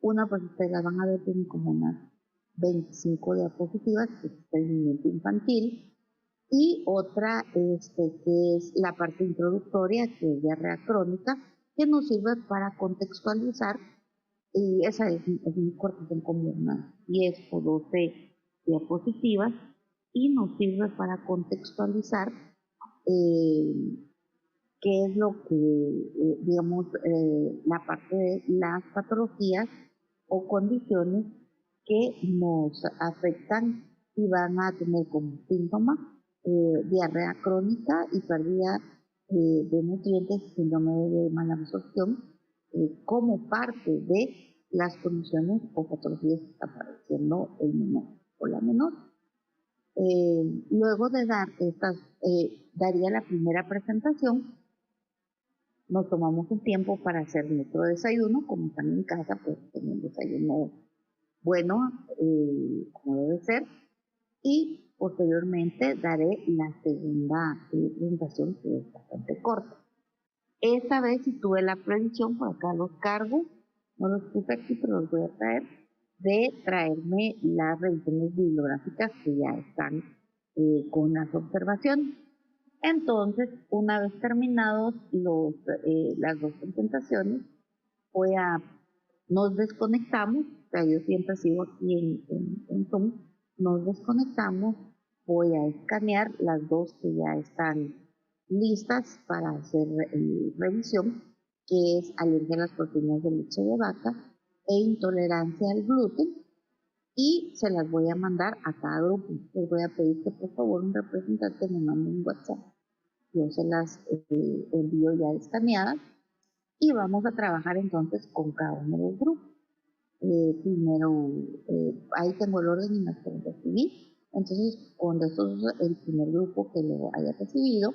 Una, pues ustedes la van a ver, tiene como unas 25 diapositivas, que es el seguimiento infantil, y otra que es la parte introductoria, que es diarrea crónica, que nos sirve para contextualizar, y esa es muy corta, son como unas 10 o 12 diapositivas, y nos sirve para contextualizar qué es lo que, digamos, la parte de las patologías o condiciones que nos afectan y van a tener como síntoma diarrea crónica y pérdida de nutrientes, síndrome de mala absorción, como parte de las condiciones o patologías que está padeciendo el menor o la menor. Luego de dar estas, daría la primera presentación. Nos tomamos un tiempo para hacer nuestro desayuno, como están en casa, pues tenemos un desayuno bueno, como debe ser, y posteriormente daré la segunda presentación, que es bastante corta. Esta vez sí tuve la previsión, por acá los cargos, no los puse aquí, pero los voy a traer, de traerme las revisiones bibliográficas que ya están con las observaciones. Entonces, una vez terminados las dos presentaciones, nos desconectamos, o sea, yo siempre sigo aquí en Zoom, nos desconectamos, voy a escanear las dos que ya están listas para hacer revisión, que es alergia a las proteínas de leche de vaca e intolerancia al gluten, y se las voy a mandar a cada grupo. Les voy a pedir que por favor un representante me mande un WhatsApp. Yo se las envío ya escaneadas y vamos a trabajar entonces con cada uno de los grupos. Primero, ahí tengo el orden y las que recibí. Entonces, cuando el primer grupo que lo haya recibido,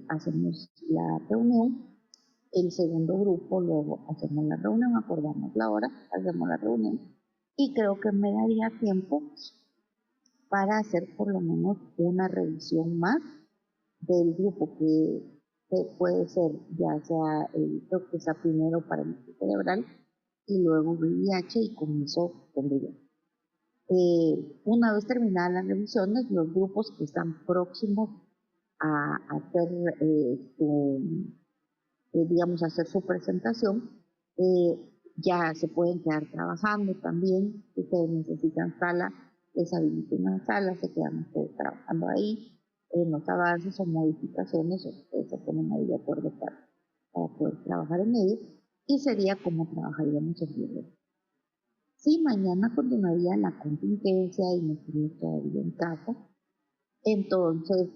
hacemos la reunión. El segundo grupo, luego hacemos la reunión, acordamos la hora, hacemos la reunión. Y creo que me daría tiempo para hacer por lo menos una revisión más del grupo que puede ser, ya sea creo que sea primero para el cerebral y luego VIH, y con eso tendría. Una vez terminadas las revisiones, los grupos que están próximos a hacer digamos, hacer su presentación, ya se pueden quedar trabajando también. Si ustedes necesitan sala, les habilito una sala, se quedan ustedes trabajando ahí en los avances o modificaciones, ustedes se ponen ahí de acuerdo para poder trabajar en ellos, y sería como trabajaríamos el viernes. Si mañana continuaría la contingencia y me estuviera todavía en casa, entonces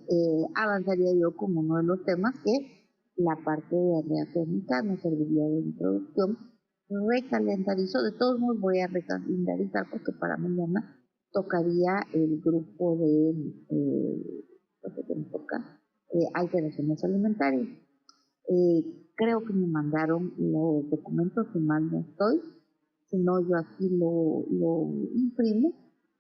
avanzaría yo con uno de los temas, que la parte de diarrea crónica nos serviría de introducción. Recalendarizo, de todos modos voy a recalendarizar porque para mañana tocaría el grupo de lo que me toca, alteraciones alimentarias. Creo que me mandaron los documentos, si mal no estoy, si no yo aquí lo imprimo,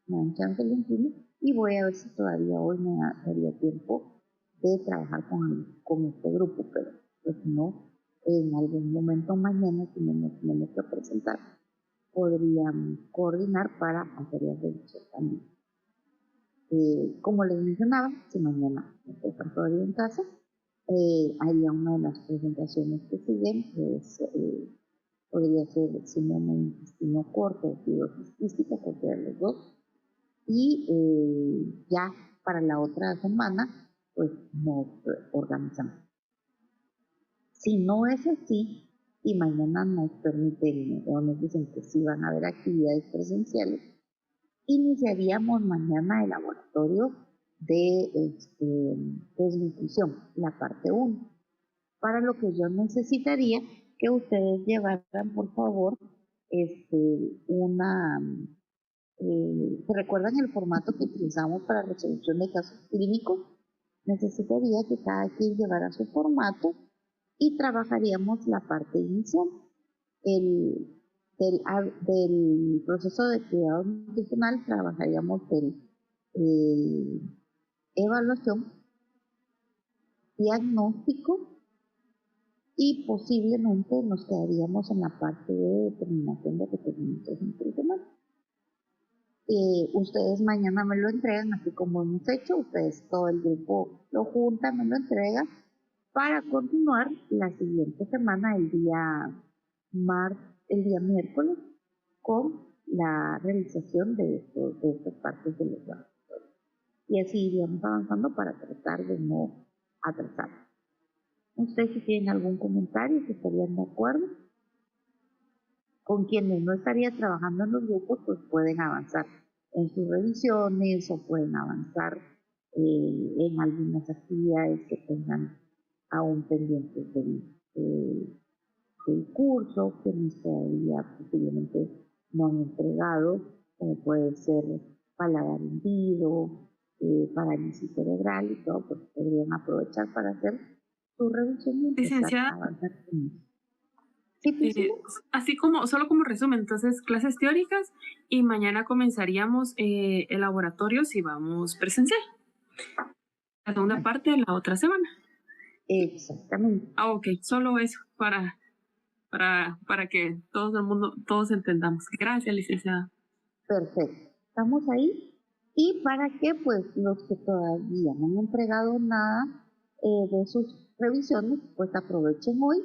me dan chance, lo imprimo, y voy a ver si todavía hoy me daría tiempo de trabajar con este grupo, pero pues si no, en algún momento mañana, si me tenemos que presentar, podríamos coordinar para hacer la revisión también. Como les mencionaba, si mañana están todavía en casa, haría una de las presentaciones que siguen, que es, podría ser síndrome de intestino corto o fibrosis quística, cualquiera de los dos, y ya para la otra semana, pues nos organizamos. Si no es así, y mañana nos permiten o nos dicen que sí van a haber actividades presenciales, iniciaríamos mañana el laboratorio de desnutrición, la parte 1, para lo que yo necesitaría que ustedes llevaran, por favor, ¿se recuerdan el formato que utilizamos para resolución de casos clínicos? Necesitaría que cada quien llevara su formato y trabajaríamos la parte inicial. Del proceso de cuidado nutricional trabajaríamos evaluación, diagnóstico y posiblemente nos quedaríamos en la parte de determinación de requerimientos nutricionales. Ustedes mañana me lo entregan, así como hemos hecho, ustedes todo el grupo lo juntan, me lo entregan, para continuar la siguiente semana, el día miércoles, con la realización de estas partes de los laboratorios. Y así iríamos avanzando para tratar de no atrasar. Ustedes, si tienen algún comentario, si estarían de acuerdo, con quienes no estaría trabajando en los grupos, pues pueden avanzar en sus revisiones o pueden avanzar en algunas actividades que tengan aún pendientes del curso, que todavía posiblemente no han entregado, como puede ser paladar hundido, parálisis cerebral y todo, pues podrían aprovechar para hacer su revisión y empezar a avanzar con eso. Así como, solo como resumen, entonces clases teóricas y mañana comenzaríamos el laboratorio si vamos presencial. La segunda parte la otra semana. Exactamente. Ok, solo eso para que todo el mundo, todos entendamos. Gracias, licenciada. Perfecto. Estamos ahí. Y para que pues los que todavía no han entregado nada de sus revisiones, pues aprovechen hoy.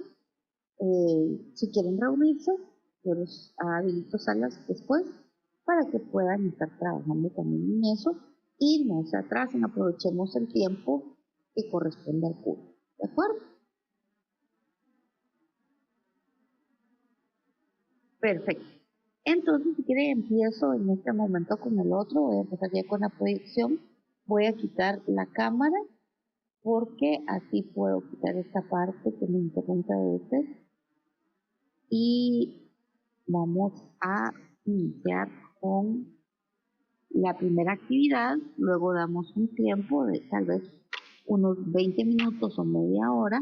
Si quieren reunirse, yo los habilito salas después para que puedan estar trabajando también en eso y no se atrasen, aprovechemos el tiempo que corresponde al curso. ¿De acuerdo? Perfecto. Entonces, si quieren, empiezo en este momento con el otro. Voy a empezar ya con la proyección. Voy a quitar la cámara porque así puedo quitar esta parte que me interrumpe a veces. Y vamos a iniciar con la primera actividad. Luego damos un tiempo de tal vez unos 20 minutos o media hora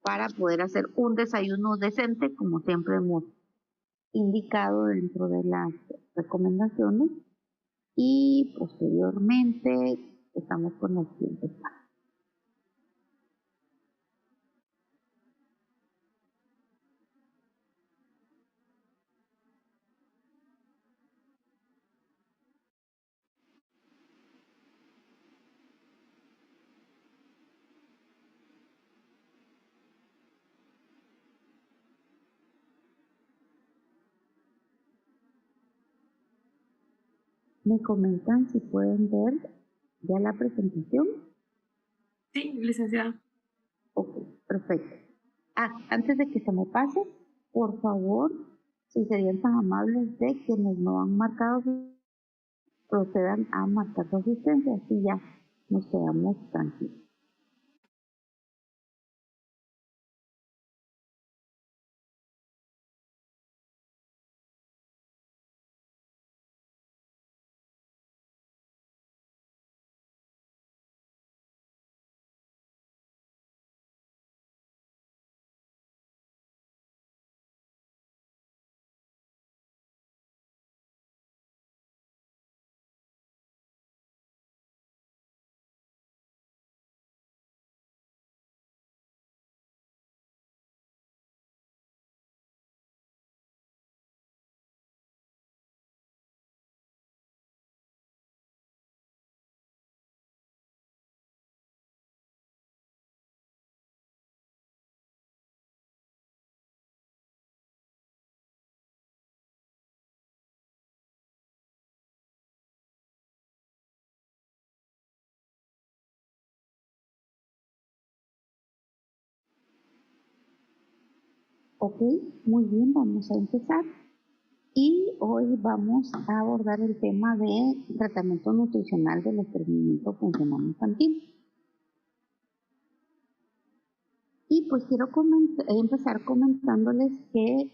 para poder hacer un desayuno decente, como siempre hemos indicado dentro de las recomendaciones, y posteriormente estamos con el siguiente paso. ¿Me comentan si pueden ver ya la presentación? Sí, licenciada. Ok, perfecto. Antes de que se me pase, por favor, si serían tan amables de quienes no han marcado, procedan a marcar su asistencia, así ya nos quedamos tranquilos. Ok, muy bien, vamos a empezar. Y hoy vamos a abordar el tema de tratamiento nutricional del estreñimiento funcional infantil. Y pues quiero empezar comentándoles que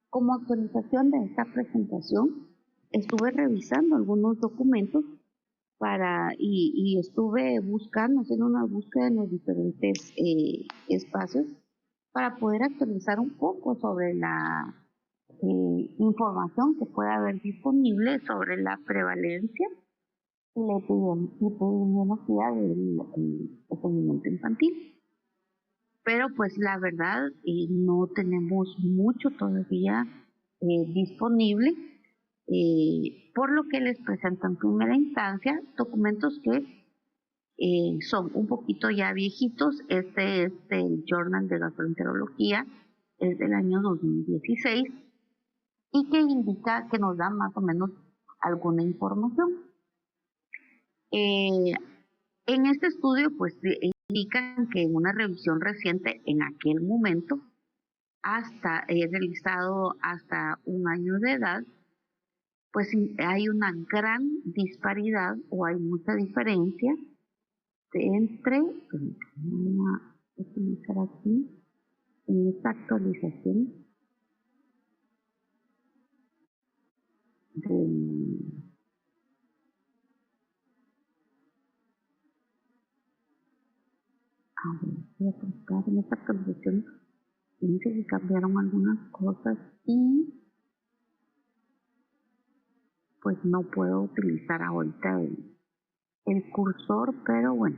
como actualización de esta presentación, estuve revisando algunos documentos y estuve buscando, haciendo una búsqueda en los diferentes espacios para poder actualizar un poco sobre la información que pueda haber disponible sobre la prevalencia y la epidemiología del estreñimiento infantil. pero pues la verdad no tenemos mucho todavía disponible, por lo que les presento en primera instancia documentos que son un poquito ya viejitos. Este es del Journal de Gastroenterología, es del año 2016 y que indica que nos da más o menos alguna información. En este estudio pues indican que en una revisión reciente en aquel momento, hasta realizado hasta un año de edad, pues hay una gran disparidad o hay mucha diferencia entre, voy a utilizar aquí en esta actualización del, a ver, voy a buscar en esta actualización, dice que cambiaron algunas cosas y pues no puedo utilizar ahorita el cursor, pero bueno,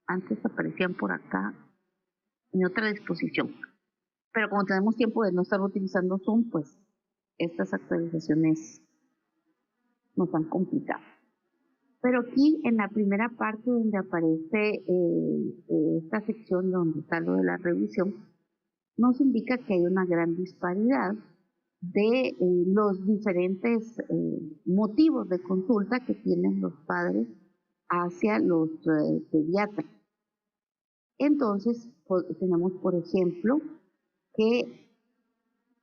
antes aparecían por acá en otra disposición. Pero como tenemos tiempo de no estar utilizando Zoom, pues estas actualizaciones nos han complicado. Pero aquí en la primera parte donde aparece esta sección donde está lo de la revisión, nos indica que hay una gran disparidad de los diferentes motivos de consulta que tienen los padres hacia los pediatras. Entonces, tenemos, por ejemplo, que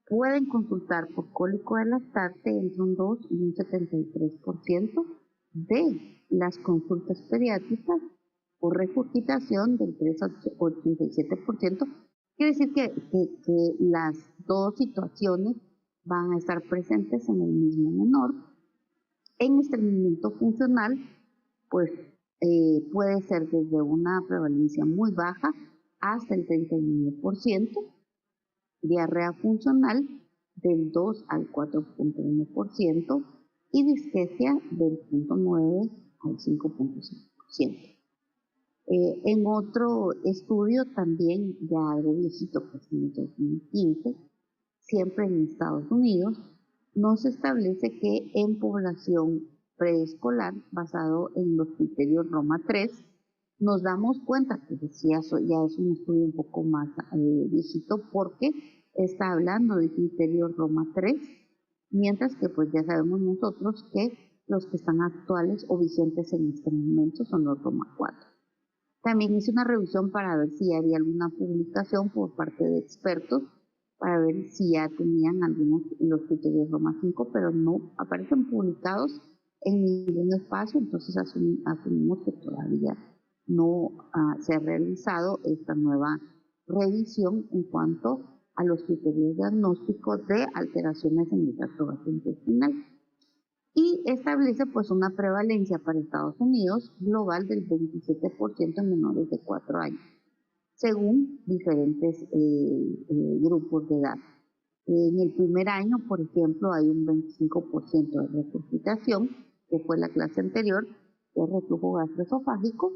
pueden consultar por cólico de lactante entre un 2 y un 73% de las consultas pediátricas, por regurgitación del 3 al 87%. Quiere decir que las dos situaciones van a estar presentes en el mismo menor. En estreñimiento funcional, pues puede ser desde una prevalencia muy baja hasta el 39%, diarrea funcional del 2 al 4.1% y disquesia del 0.9 al 5.5%. En otro estudio también ya algo viejito, pues en el 2015, siempre en Estados Unidos, nos establece que en población preescolar, basado en los criterios Roma 3, nos damos cuenta que ya es un estudio un poco más viejito porque está hablando de criterios Roma 3, mientras que pues ya sabemos nosotros que los que están actuales o vigentes en este momento son los Roma 4. También hice una revisión para ver si había alguna publicación por parte de expertos, para ver si ya tenían algunos los criterios Roma 5, pero no aparecen publicados en ningún espacio, entonces asumimos que todavía no se ha realizado esta nueva revisión en cuanto a los criterios diagnósticos de alteraciones en el tracto gastrointestinal. Y establece pues una prevalencia para Estados Unidos global del 27% en menores de 4 años, según diferentes grupos de edad. En el primer año, por ejemplo, hay un 25% de regurgitación, que fue la clase anterior, de reflujo gastroesofágico,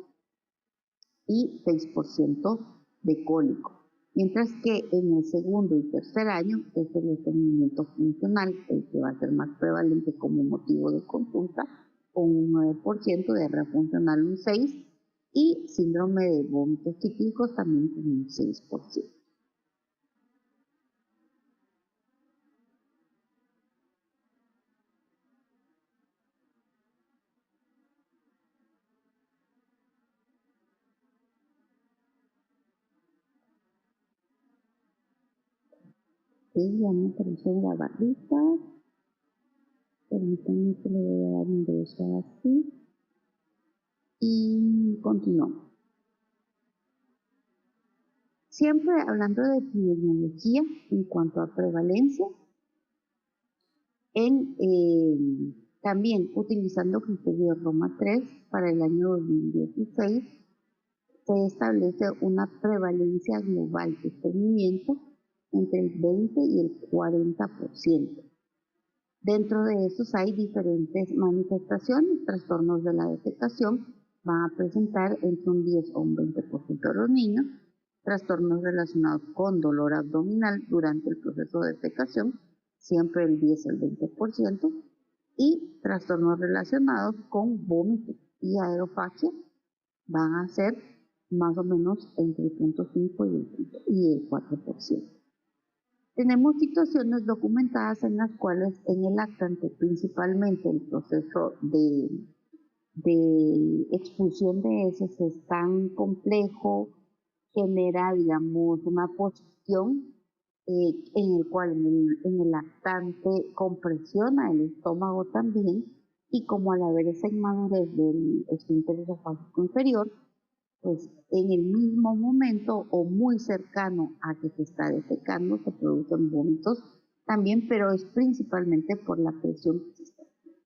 y 6% de cólico. Mientras que en el segundo y tercer año es el estreñimiento funcional el que va a ser más prevalente como motivo de consulta, con un 9%, diarrea funcional un 6% y síndrome de vómitos cíclicos también con un 6%. Sí, ya me apareció la barrita. Permítanme que le voy a dar un beso así. Y continuamos. Siempre hablando de epidemiología en cuanto a prevalencia, también utilizando criterios Roma 3 para el año 2016, se establece una prevalencia global de estreñimiento entre el 20 y el 40%. Dentro de esos hay diferentes manifestaciones. Trastornos de la defecación van a presentar entre un 10 o un 20% de los niños, trastornos relacionados con dolor abdominal durante el proceso de defecación, siempre el 10 al 20%, y trastornos relacionados con vómito y aerofagia van a ser más o menos entre el 0.5 y el 4%. Tenemos situaciones documentadas en las cuales en el lactante, principalmente el proceso de expulsión de heces es tan complejo, genera, digamos, una posición en el cual en el lactante compresiona el estómago también, y como al haber esa inmadurez del esfínter esofágico inferior, pues en el mismo momento o muy cercano a que se está defecando se producen vómitos también, pero es principalmente por la presión que se está haciendo.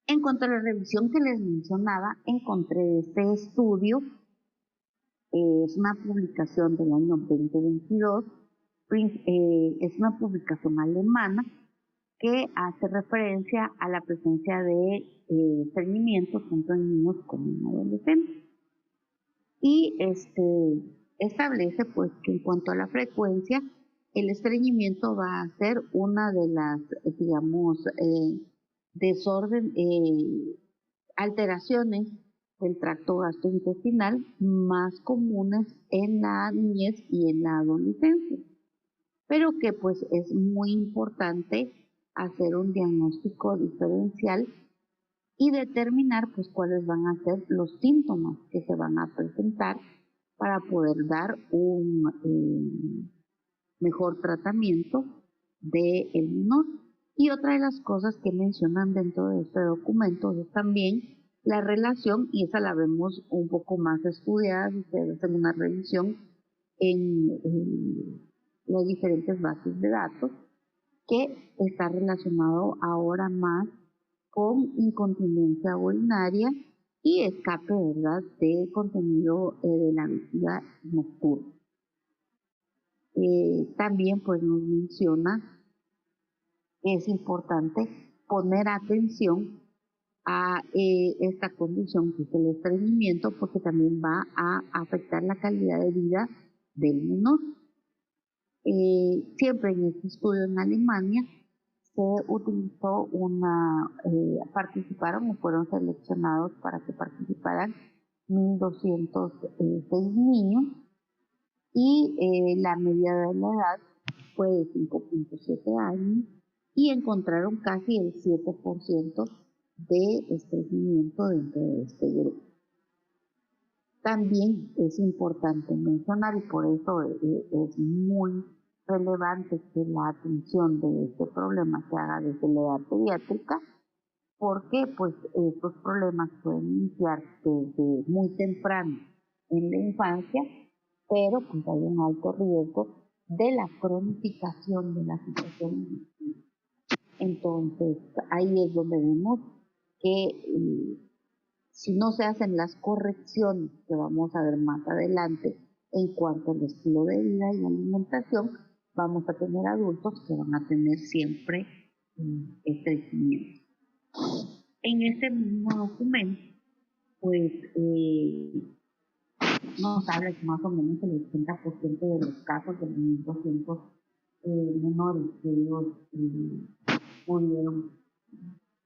En cuanto a la revisión que les mencionaba, encontré este estudio, es una publicación del año 2022, es una publicación alemana que hace referencia a la presencia de estreñimiento tanto en niños como en adolescentes. Y establece pues que en cuanto a la frecuencia, el estreñimiento va a ser una de las, digamos, alteraciones del tracto gastrointestinal más comunes en la niñez y en la adolescencia, pero que pues es muy importante hacer un diagnóstico diferencial y determinar pues cuáles van a ser los síntomas que se van a presentar para poder dar un mejor tratamiento del menor. Y otra de las cosas que mencionan dentro de este documento es también la relación, y esa la vemos un poco más estudiada si ustedes hacen una revisión en las diferentes bases de datos, que está relacionado ahora más con incontinencia urinaria y escape, ¿verdad?, de contenido de la vejiga nocturna. También pues nos menciona que es importante poner atención a esta condición que es el estreñimiento, porque también va a afectar la calidad de vida del menor. Siempre en este estudio en Alemania se utilizó participaron o fueron seleccionados para que participaran 1.206 niños, y la media de la edad fue de 5.7 años, y encontraron casi el 7% de estreñimiento dentro de este grupo. También es importante mencionar, y por eso es muy relevante que la atención de este problema se haga desde la edad pediátrica, porque pues estos problemas pueden iniciar desde muy temprano en la infancia, pero pues hay un alto riesgo de la cronificación de la situación. Entonces ahí es donde vemos que si no se hacen las correcciones que vamos a ver más adelante en cuanto al estilo de vida y alimentación, vamos a tener adultos que van a tener siempre estreñimiento. En este mismo documento, pues nos habla que más o menos el 80% de los casos de los 1.200 menores que ellos pudieron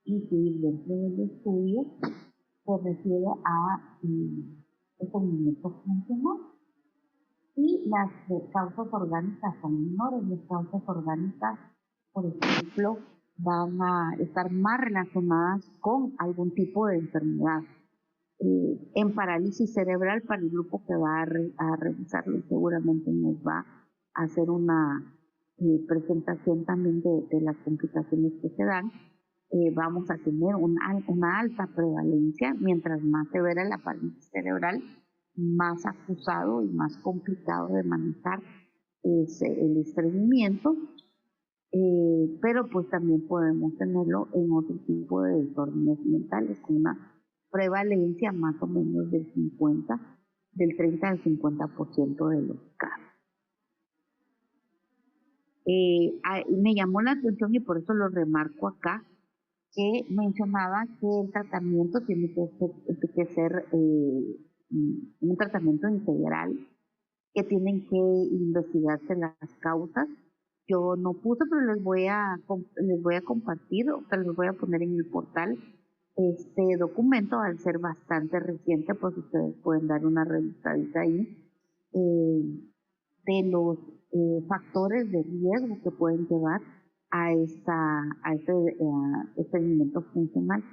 incluir dentro del estudio se refiere a estreñimiento funcional, y las causas orgánicas son menores. Las causas orgánicas, por ejemplo, van a estar más relacionadas con algún tipo de enfermedad. En parálisis cerebral, para el grupo que va a revisarlo, seguramente nos va a hacer una presentación también de las complicaciones que se dan. Vamos a tener una alta prevalencia. Mientras más severa la parálisis cerebral, más acusado y más complicado de manejar es el estreñimiento, pero pues también podemos tenerlo en otro tipo de desórdenes mentales con una prevalencia más o menos del 30 al 50% de los casos. Me llamó la atención, y por eso lo remarco acá, que mencionaba que el tratamiento tiene que ser un tratamiento integral, que tienen que investigarse las causas. Yo no puse, pero les voy a compartir, o sea, les voy a poner en el portal este documento, al ser bastante reciente, pues ustedes pueden dar una revisadita ahí, de los factores de riesgo que pueden llevar a este estreñimiento funcional.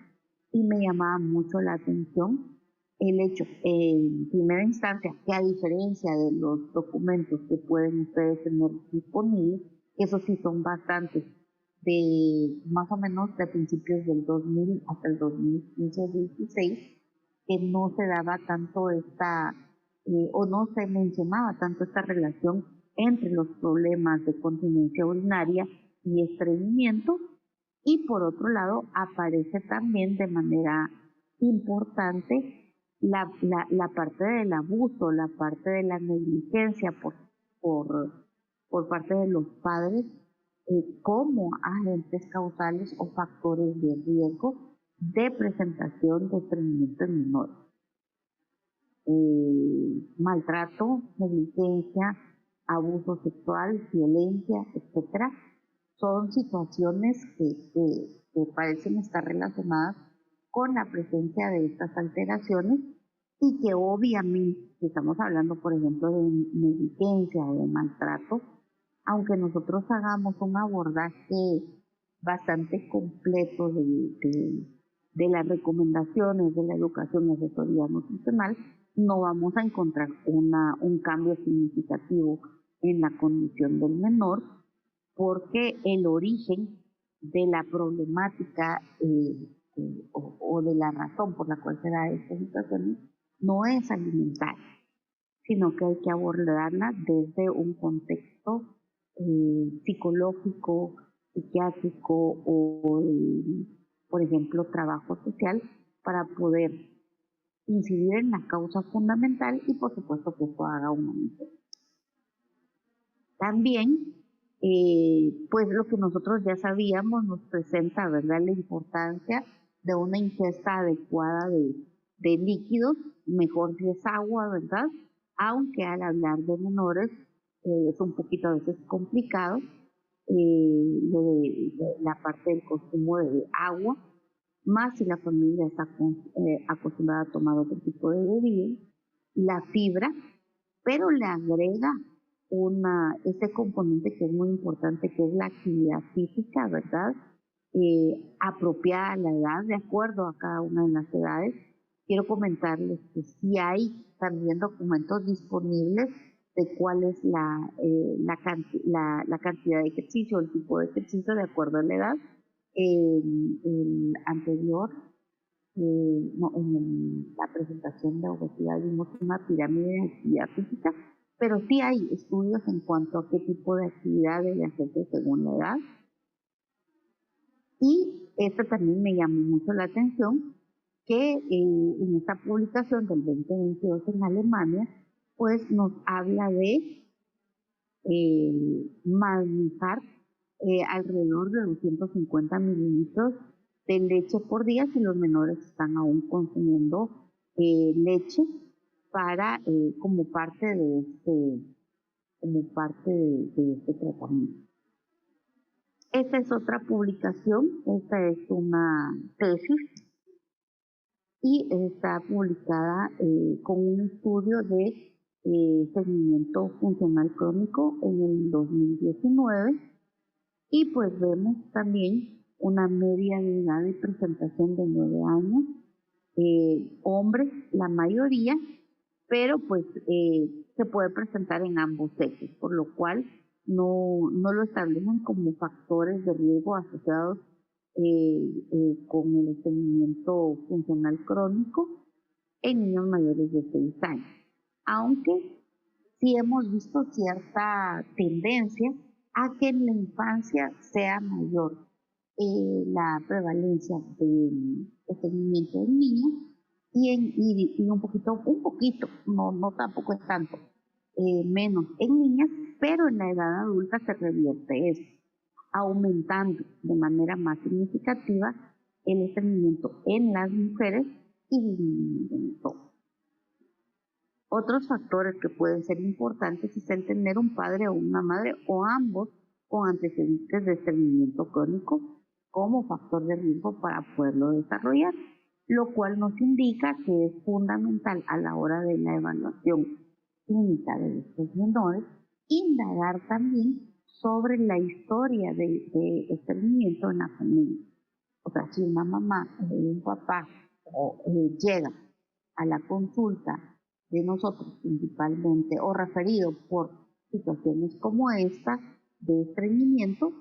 Y me llamaba mucho la atención el hecho, en primera instancia, que a diferencia de los documentos que pueden ustedes tener disponibles, esos sí son bastantes, de más o menos de principios del 2000 hasta el 2015-16, que no se daba tanto o no se mencionaba tanto esta relación entre los problemas de continencia urinaria y estreñimiento. Y por otro lado, aparece también de manera importante la parte del abuso, la parte de la negligencia por parte de los padres, como agentes causales o factores de riesgo de presentación de estreñimiento en menores. Maltrato, negligencia, abuso sexual, violencia, etcétera, son situaciones que parecen estar relacionadas con la presencia de estas alteraciones y que obviamente, si estamos hablando, por ejemplo, de negligencia o de maltrato, aunque nosotros hagamos un abordaje bastante completo de las recomendaciones de la educación y asesoría nutricional, no vamos a encontrar un cambio significativo en la condición del menor, porque el origen de la problemática o de la razón por la cual se da esta situación no es alimentaria, sino que hay que abordarla desde un contexto psicológico, psiquiátrico o, por ejemplo, trabajo social, para poder incidir en la causa fundamental y, por supuesto, que esto haga una diferencia. También, pues lo que nosotros ya sabíamos nos presenta, ¿verdad?, la importancia de una ingesta adecuada de líquidos, mejor si es agua, ¿verdad?, aunque al hablar de menores es un poquito a veces complicado la parte del consumo de agua, más si la familia está acostumbrada a tomar otro tipo de bebida, la fibra, pero le agrega ese componente que es muy importante, que es la actividad física, ¿verdad? Apropiada a la edad, de acuerdo a cada una de las edades. Quiero comentarles que sí hay también documentos disponibles de cuál es la cantidad de ejercicio, el tipo de ejercicio de acuerdo a la edad. El anterior, en la presentación de obesidad vimos una pirámide de actividad física, pero sí hay estudios en cuanto a qué tipo de actividad debe hacerse según la edad. Y esto también me llamó mucho la atención, que en esta publicación del 2022 en Alemania, pues nos habla de manejar alrededor de 250 mililitros de leche por día si los menores están aún consumiendo leche como parte de este tratamiento. Esta es otra publicación, esta es una tesis y está publicada con un estudio de estreñimiento funcional crónico en el 2019, y pues vemos también una media de edad de presentación de 9 años, hombres la mayoría, pero pues se puede presentar en ambos sexos, por lo cual no lo establecen como factores de riesgo asociados con el estreñimiento funcional crónico en niños mayores de 6 años. Aunque sí hemos visto cierta tendencia a que en la infancia sea mayor la prevalencia de estreñimiento en niños y un poquito, no tampoco es tanto, menos en niñas, pero en la edad adulta se revierte eso, aumentando de manera más significativa el estreñimiento en las mujeres y disminuyendo en todos. Otros factores que pueden ser importantes es el tener un padre o una madre o ambos con antecedentes de estreñimiento crónico como factor de riesgo para poderlo desarrollar, lo cual nos indica que es fundamental a la hora de la evaluación clínica de estos menores indagar también sobre la historia de estreñimiento en la familia. O sea, si una mamá o un papá llega a la consulta de nosotros principalmente o referido por situaciones como esta de estreñimiento,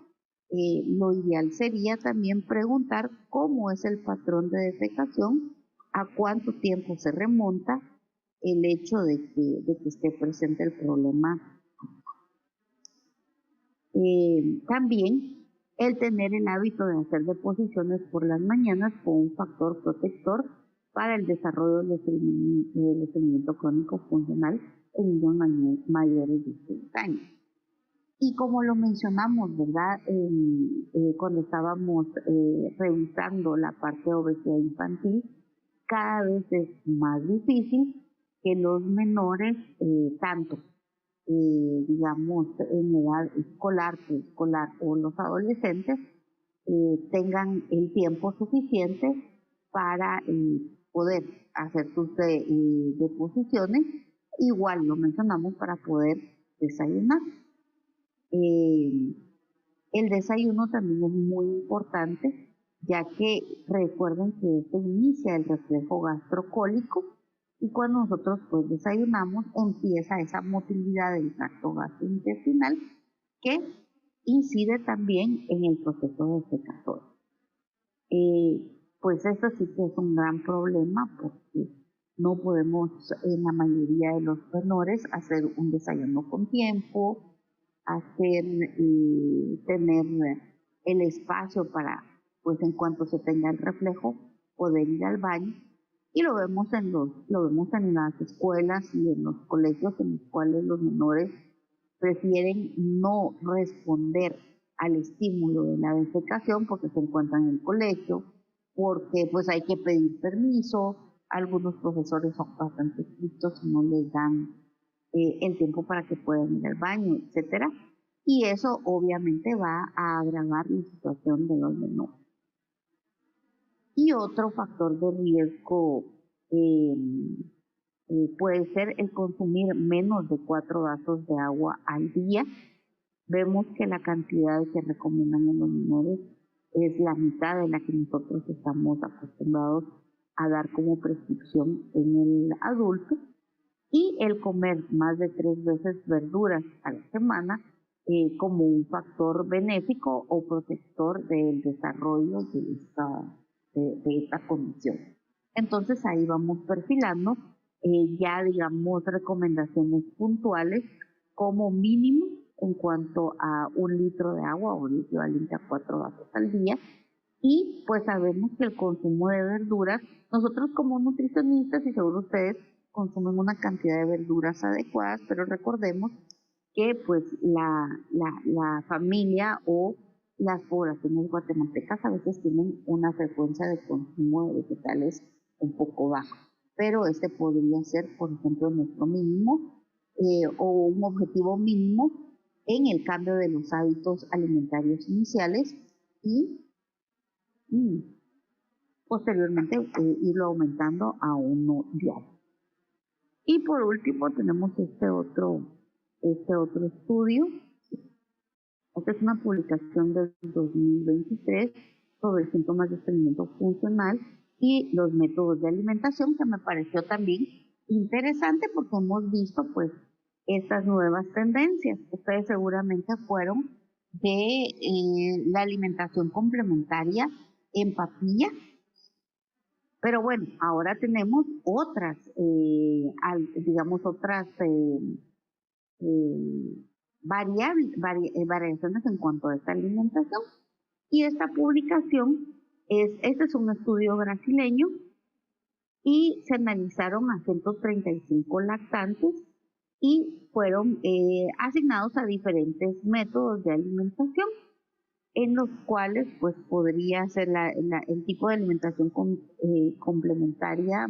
lo ideal sería también preguntar cómo es el patrón de defecación, a cuánto tiempo se remonta el hecho de que esté presente el problema. También el tener el hábito de hacer deposiciones por las mañanas fue un factor protector para el desarrollo del estreñimiento crónico funcional en niños mayores de 60 años. Y como lo mencionamos, ¿verdad? Cuando estábamos revisando la parte de obesidad infantil, cada vez es más difícil que los menores, tanto digamos en edad escolar, preescolar o los adolescentes, tengan el tiempo suficiente para poder hacer sus deposiciones. Igual lo mencionamos para poder desayunar. El desayuno también es muy importante, ya que recuerden que esto inicia el reflejo gastrocólico y cuando nosotros pues desayunamos empieza esa motilidad del tracto gastrointestinal que incide también en el proceso defecatorio. Pues esto sí que es un gran problema porque no podemos en la mayoría de los menores hacer un desayuno con tiempo, tener el espacio para, pues en cuanto se tenga el reflejo, poder ir al baño. Y lo vemos en las escuelas y en los colegios en los cuales los menores prefieren no responder al estímulo de la defecación porque se encuentran en el colegio, porque pues hay que pedir permiso, algunos profesores son bastante estrictos y no les dan el tiempo para que puedan ir al baño, etcétera, y eso obviamente va a agravar la situación de los menores. Y otro factor de riesgo puede ser el consumir menos de 4 vasos de agua al día. Vemos que la cantidad que recomiendan en los menores es la mitad de la que nosotros estamos acostumbrados a dar como prescripción en el adulto. Y el comer más de 3 veces verduras a la semana como un factor benéfico o protector del desarrollo de esta condición. Entonces ahí vamos perfilando ya digamos recomendaciones puntuales como mínimo en cuanto a 1 litro de agua o el equivalente a 4 vasos al día. Y pues sabemos que el consumo de verduras, nosotros como nutricionistas y seguro ustedes consumen una cantidad de verduras adecuadas, pero recordemos que pues la familia o las poblaciones guatemaltecas a veces tienen una frecuencia de consumo de vegetales un poco baja, pero este podría ser, por ejemplo, nuestro mínimo o un objetivo mínimo en el cambio de los hábitos alimentarios iniciales y posteriormente irlo aumentando a 1 diario. Y por último tenemos este otro estudio. Esta es una publicación del 2023 sobre síntomas de estreñimiento funcional y los métodos de alimentación, que me pareció también interesante porque hemos visto pues estas nuevas tendencias. Ustedes seguramente fueron de la alimentación complementaria en papilla, pero bueno, ahora tenemos otras, variaciones en cuanto a esta alimentación. Y esta publicación, este es un estudio brasileño y se analizaron a 135 lactantes y fueron asignados a diferentes métodos de alimentación, en los cuales pues podría ser el tipo de alimentación complementaria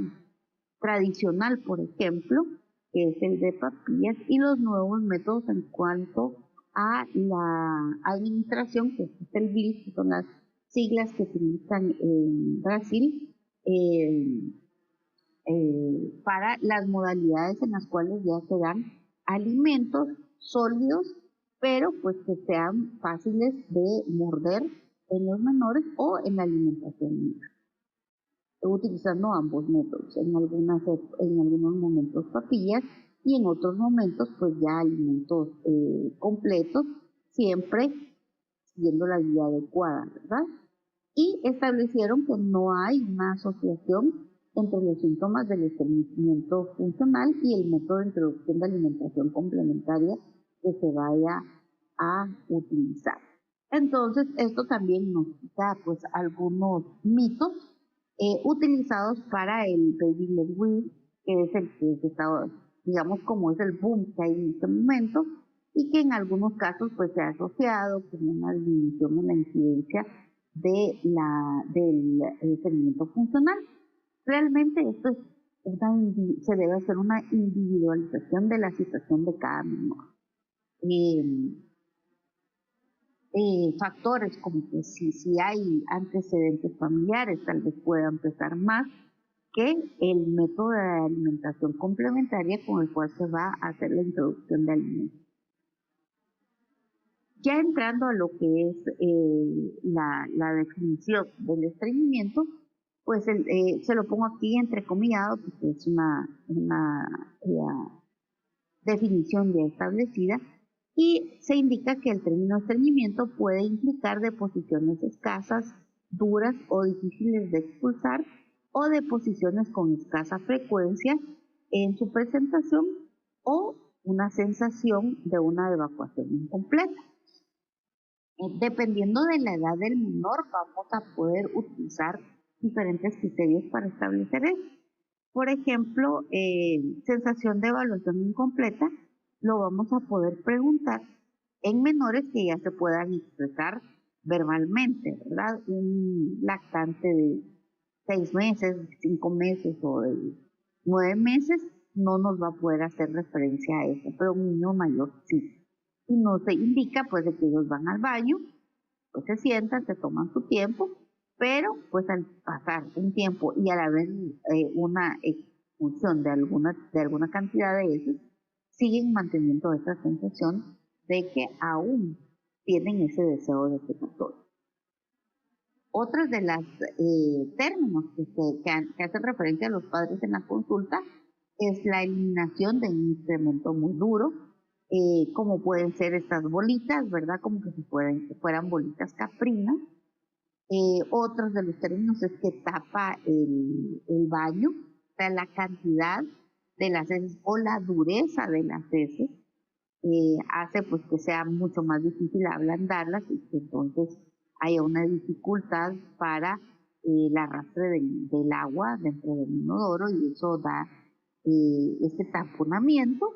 tradicional, por ejemplo, que es el de papillas, y los nuevos métodos en cuanto a la administración, que es el BIL, que son las siglas que utilizan en Brasil, para las modalidades en las cuales ya se dan alimentos sólidos, pero pues que sean fáciles de morder en los menores o en la alimentación, utilizando ambos métodos, en algunos momentos papillas y en otros momentos pues ya alimentos completos, siempre siguiendo la guía adecuada, ¿verdad? Y establecieron que no hay una asociación entre los síntomas del estreñimiento funcional y el método de introducción de alimentación complementaria que se vaya a utilizar. Entonces, esto también nos da pues algunos mitos utilizados para el baby led wean, que es el que se está, digamos, como es el boom que hay en este momento, y que en algunos casos pues se ha asociado con una disminución en la incidencia del estreñimiento funcional. Realmente esto es se debe hacer una individualización de la situación de cada menor. Factores como que si hay antecedentes familiares, tal vez pueda empezar más que el método de alimentación complementaria con el cual se va a hacer la introducción de alimentos. Ya entrando a lo que es la definición del estreñimiento, pues se lo pongo aquí entrecomillado porque es una definición ya establecida, y se indica que el término estreñimiento puede implicar deposiciones escasas, duras o difíciles de expulsar, o deposiciones con escasa frecuencia en su presentación, o una sensación de una evacuación incompleta. Dependiendo de la edad del menor, vamos a poder utilizar diferentes criterios para establecer esto. Por ejemplo, sensación de evaluación incompleta, lo vamos a poder preguntar en menores que ya se puedan expresar verbalmente, ¿verdad? Un lactante de 6 meses, 5 meses o de 9 meses no nos va a poder hacer referencia a eso, pero un niño mayor sí. Y no se indica pues de que ellos van al baño, pues se sientan, se toman su tiempo, pero pues al pasar un tiempo y al haber una expulsión de alguna cantidad de veces, siguen manteniendo esa sensación de que aún tienen ese deseo defecatorio. Otras de las términos que hacen referencia a los padres en la consulta es la eliminación de un excremento muy duro, como pueden ser estas bolitas, ¿verdad? Como que si fueran bolitas caprinas. Otros de los términos es que tapa el baño, o sea, la cantidad de las heces o la dureza de las heces hace pues que sea mucho más difícil ablandarlas y que entonces haya una dificultad para el arrastre del agua dentro del inodoro, y eso da este taponamiento.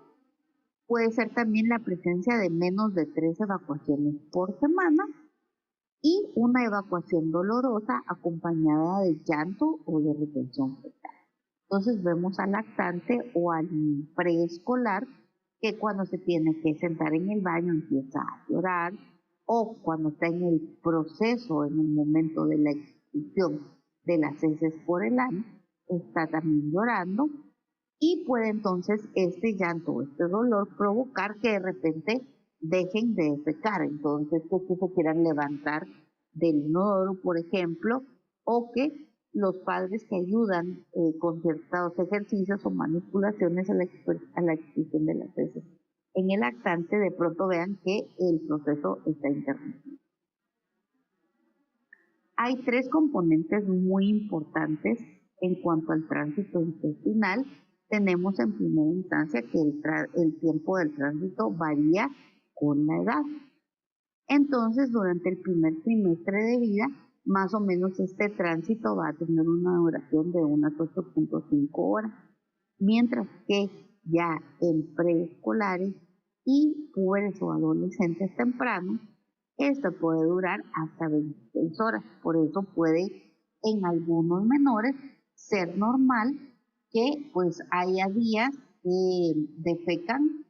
Puede ser también la presencia de menos de 3 evacuaciones por semana y una evacuación dolorosa acompañada de llanto o de retención fetal. Entonces vemos al lactante o al preescolar que cuando se tiene que sentar en el baño empieza a llorar, o cuando está en el proceso, en el momento de la expulsión de las heces por el ano, está también llorando, y puede entonces este llanto o este dolor provocar que de repente dejen de defecar, entonces que se quieran levantar del inodoro, por ejemplo, o que los padres que ayudan con ciertos ejercicios o manipulaciones a la expulsión de las heces en el lactante de pronto vean que el proceso está interrumpido. Hay 3 componentes muy importantes en cuanto al tránsito intestinal. Tenemos en primera instancia que el tiempo del tránsito varía con la edad. Entonces, durante el primer trimestre de vida, más o menos este tránsito va a tener una duración de unas 8.5 horas, mientras que ya en preescolares y puberes o adolescentes tempranos, esto puede durar hasta 26 horas. Por eso puede en algunos menores ser normal que pues haya días defecan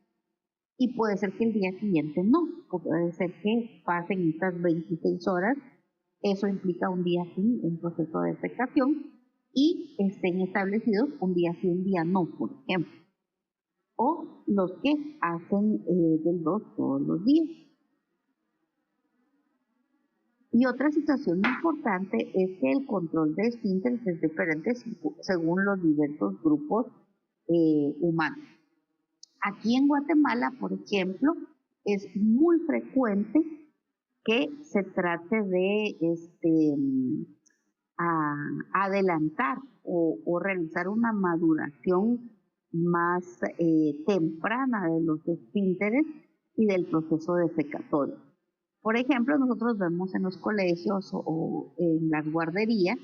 y puede ser que el día siguiente no, puede ser que pasen estas 26 horas, eso implica un día sí, un proceso de defecación, y estén establecidos un día sí, un día no, por ejemplo. O los que hacen del 2 todos los días. Y otra situación importante es que el control de esfínteres es diferente según los diversos grupos humanos. Aquí en Guatemala, por ejemplo, es muy frecuente que se trate de adelantar o realizar una maduración más temprana de los esfínteres y del proceso defecatorio. Por ejemplo, nosotros vemos en los colegios o en las guarderías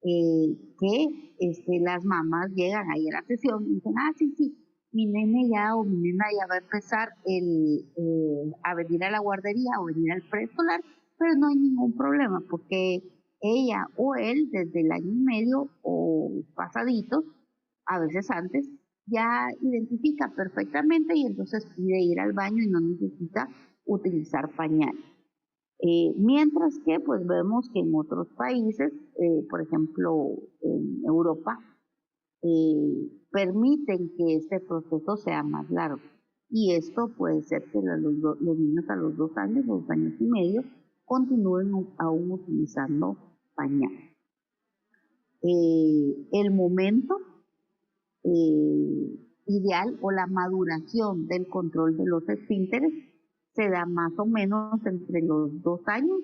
que las mamás llegan ahí a la sesión y dicen, sí, mi nene ya o mi nena ya va a empezar a venir a la guardería o venir al preescolar, pero no hay ningún problema porque ella o él desde el año y medio o pasadito, a veces antes, ya identifica perfectamente y entonces pide ir al baño y no necesita utilizar pañales. Mientras que pues vemos que en otros países, por ejemplo en Europa, permiten que este proceso sea más largo. Y esto puede ser que los niños a los 2 años, 2 años y medio, continúen aún utilizando pañales. El momento ideal o la maduración del control de los esfínteres se da más o menos entre los 2 años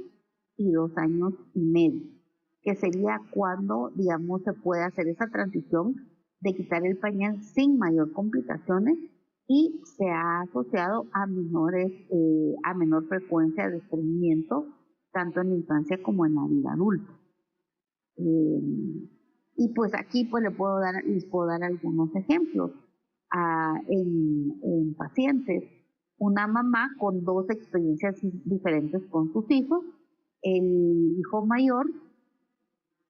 y 2 años y medio, que sería cuando, digamos, se puede hacer esa transición de quitar el pañal sin mayor complicaciones y se ha asociado a menor frecuencia de estreñimiento, tanto en la infancia como en la vida adulta. Y pues aquí pues les puedo dar algunos ejemplos. En pacientes, una mamá con 2 experiencias diferentes con sus hijos. El hijo mayor,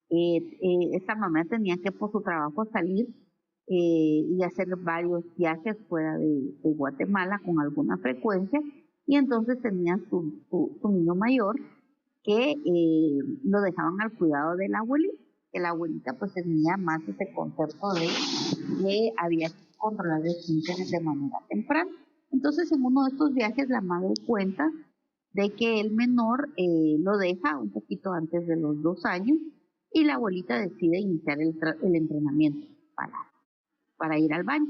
esta mamá tenía que por su trabajo salir y hacer varios viajes fuera de Guatemala con alguna frecuencia, y entonces tenía su niño mayor que lo dejaban al cuidado de la abuelita, que la abuelita pues tenía más ese concepto de que había que controlar los esfínteres de manera temprana. Entonces en uno de estos viajes la madre cuenta de que el menor lo deja un poquito antes de los 2 años y la abuelita decide iniciar el entrenamiento para ir al baño.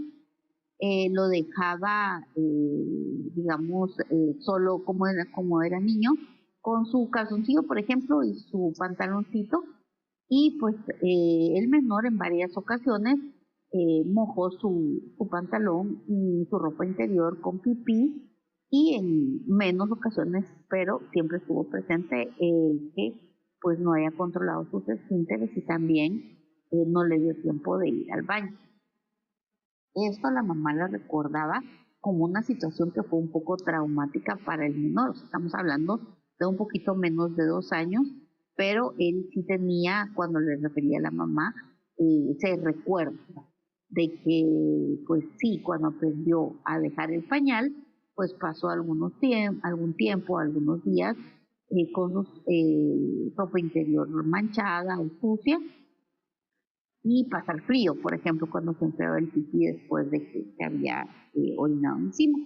Lo dejaba, digamos, solo como era niño, con su calzoncillo, por ejemplo, y su pantaloncito, y pues el menor en varias ocasiones mojó su pantalón y su ropa interior con pipí, y en menos ocasiones, pero siempre estuvo presente que pues no haya controlado sus esfínteres y también no le dio tiempo de ir al baño. Esto la mamá la recordaba como una situación que fue un poco traumática para el menor. Estamos hablando de un poquito menos de 2 años, pero él sí tenía, cuando le refería a la mamá, se recuerda de que, pues sí, cuando aprendió a dejar el pañal, pues pasó algún tiempo, algunos días, con su ropa interior manchada o sucia, y pasar frío, por ejemplo, cuando se enfriaba el pipí después de que se había orinado encima.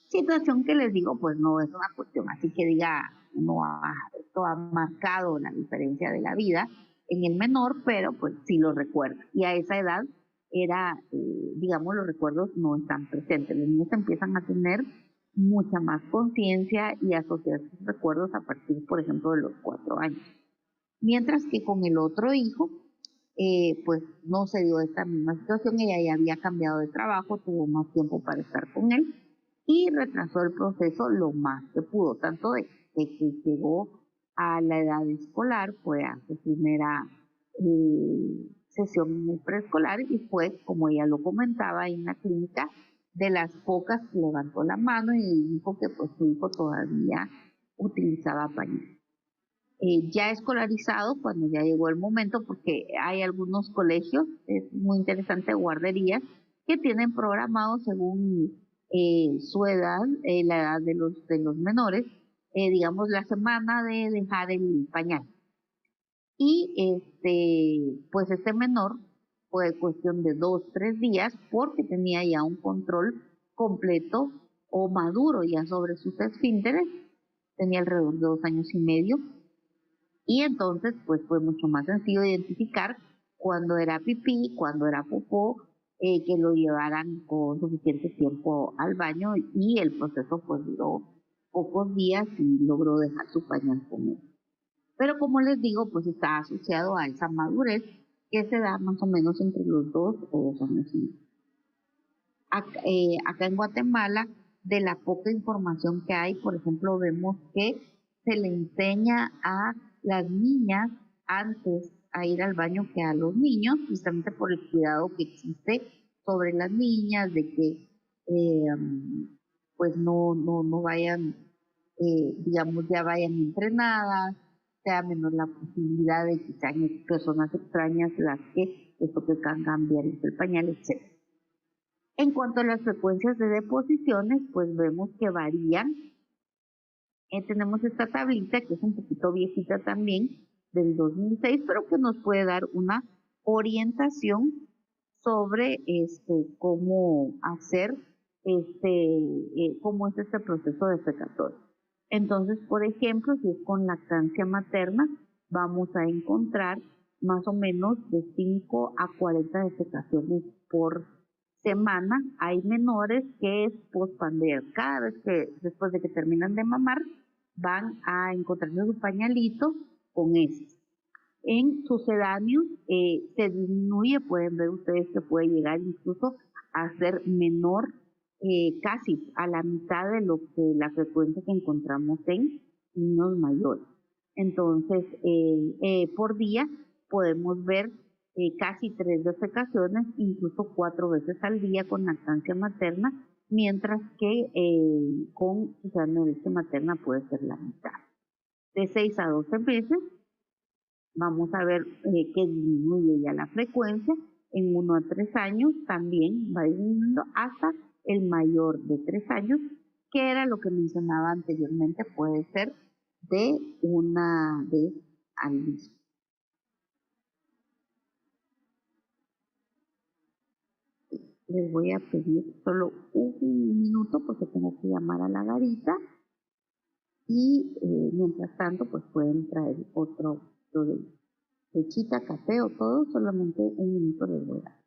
Situación que les digo, pues no es una cuestión así que diga, esto ha marcado la diferencia de la vida en el menor, pero pues sí lo recuerda. Y a esa edad digamos, los recuerdos no están presentes. Los niños empiezan a tener mucha más conciencia y asociar sus recuerdos a partir, por ejemplo, de los 4 años. Mientras que con el otro hijo, pues no se dio esta misma situación. Ella ya había cambiado de trabajo, tuvo más tiempo para estar con él y retrasó el proceso lo más que pudo, tanto de que llegó a la edad escolar, fue a su primera sesión en el preescolar y fue, como ella lo comentaba en la clínica, de las pocas que levantó la mano y dijo que pues su hijo todavía utilizaba pañales. Ya escolarizado, cuando ya llegó el momento, porque hay algunos colegios, es muy interesante, guarderías, que tienen programado según su edad, la edad de los menores, digamos la semana de dejar el pañal. Y pues este menor fue cuestión de 2-3 días porque tenía ya un control completo o maduro ya sobre sus esfínteres, tenía alrededor de 2 años y medio, y entonces pues fue mucho más sencillo identificar cuando era pipí, cuando era popó, que lo llevaran con suficiente tiempo al baño, y el proceso pues duró pocos días y logró dejar su pañal con él. Pero como les digo, pues está asociado a esa madurez que se da más o menos entre los 2 o 2 años y medio. Acá en Guatemala, de la poca información que hay, por ejemplo, vemos que se le enseña a las niñas antes a ir al baño que a los niños, justamente por el cuidado que existe sobre las niñas, de que pues no vayan, digamos, ya vayan entrenadas, sea menos la posibilidad de que sean personas extrañas las que les toque cambiarles el pañal, etc. En cuanto a las frecuencias de deposiciones, pues vemos que varían. Tenemos esta tablita que es un poquito viejita también, del 2006, pero que nos puede dar una orientación sobre cómo hacer, cómo es este proceso defecatorio. Entonces, por ejemplo, si es con lactancia materna, vamos a encontrar más o menos de 5 a 40 defecaciones por semana. Hay menores que es postpandemia. Cada vez que después de que terminan de mamar, van a encontrarse su pañalito con heces. En sucedáneos se disminuye, pueden ver ustedes que puede llegar incluso a ser menor, casi a la mitad de lo que la frecuencia que encontramos en niños mayores. Entonces, por día podemos ver casi 3 defecaciones, incluso 4 veces al día con lactancia materna, mientras que con sucedáneo de leche materna puede ser la mitad. De 6 a 12 meses vamos a ver que disminuye ya la frecuencia. En 1 a 3 años también va disminuyendo hasta el mayor de 3 años, que era lo que mencionaba anteriormente, puede ser de una vez al mismo. Les voy a pedir solo un minuto porque tengo que llamar a la garita, y mientras tanto pues pueden traer otro de lechita, café o todo, solamente un minuto les voy a dar.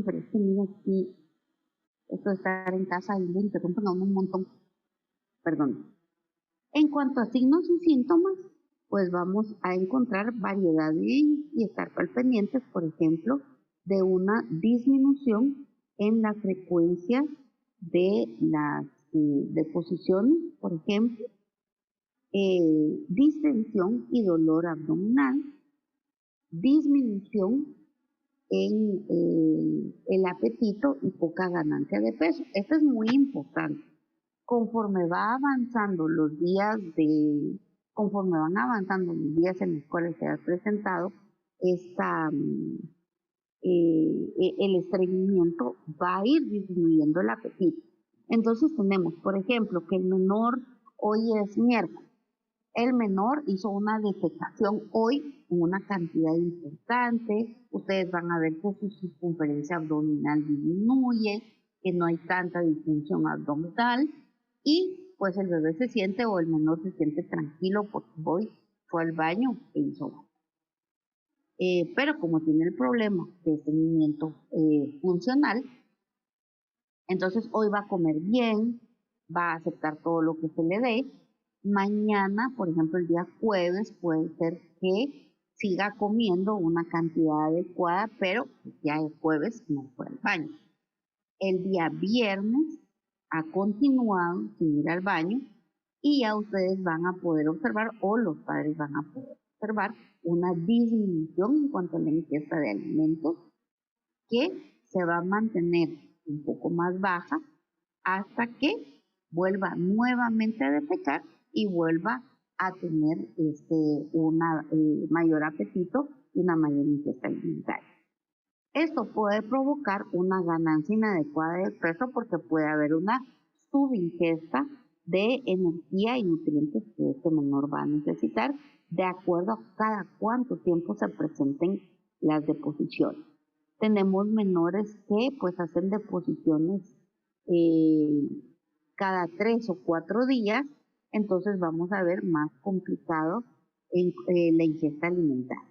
Pero es que mira aquí, esto de estar en casa y le interrumpen a uno un montón. Perdón. En cuanto a signos y síntomas, pues vamos a encontrar variedad y estar al pendientes, por ejemplo, de una disminución en la frecuencia de las deposiciones, por ejemplo, distensión y dolor abdominal, disminución en el apetito y poca ganancia de peso. Esto es muy importante. Conforme va avanzando los días conforme van avanzando los días en los cuales se ha presentado el estreñimiento, va a ir disminuyendo el apetito. Entonces tenemos, por ejemplo, que el menor, hoy es miércoles, el menor hizo una defecación hoy en una cantidad importante. Ustedes van a ver que su circunferencia abdominal disminuye, que no hay tanta disfunción abdominal, y pues el bebé se siente, o el menor se siente tranquilo porque hoy fue al baño e hizo. Pero como tiene el problema de estreñimiento funcional, entonces hoy va a comer bien, va a aceptar todo lo que se le dé. Mañana, por ejemplo, el día jueves, puede ser que siga comiendo una cantidad adecuada, pero ya el jueves no fue al baño. El día viernes ha continuado sin ir al baño, y ya ustedes van a poder observar, o los padres van a poder observar, una disminución en cuanto a la ingesta de alimentos, que se va a mantener un poco más baja hasta que vuelva nuevamente a defecar y vuelva a tener una mayor apetito y una mayor ingesta alimentaria. Esto puede provocar una ganancia inadecuada de peso porque puede haber una subingesta de energía y nutrientes que este menor va a necesitar de acuerdo a cada cuánto tiempo se presenten las deposiciones. Tenemos menores que pues hacen deposiciones cada 3 o 4 días, entonces vamos a ver más complicado la ingesta alimentaria.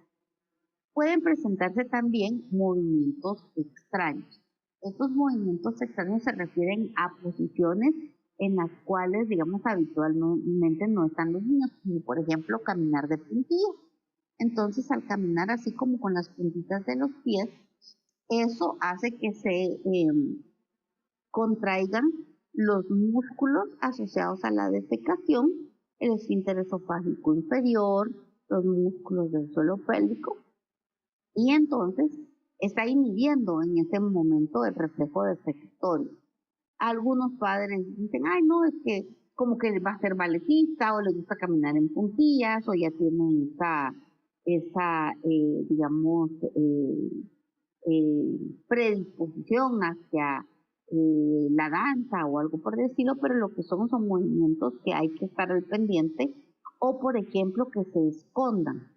Pueden presentarse también movimientos extraños. Estos movimientos extraños se refieren a posiciones en las cuales, digamos, habitualmente no están los niños, como por ejemplo caminar de puntillas. Entonces, al caminar así como con las puntitas de los pies, eso hace que se contraigan los músculos asociados a la defecación, el esfínter esofágico inferior, los músculos del suelo pélvico, y entonces está inhibiendo en ese momento el reflejo defecatorio. Algunos padres dicen, ay no, es que como que va a ser balletista o le gusta caminar en puntillas o ya tiene esa digamos, predisposición hacia la danza o algo por el estilo, pero lo que son movimientos que hay que estar al pendiente, o por ejemplo que se escondan.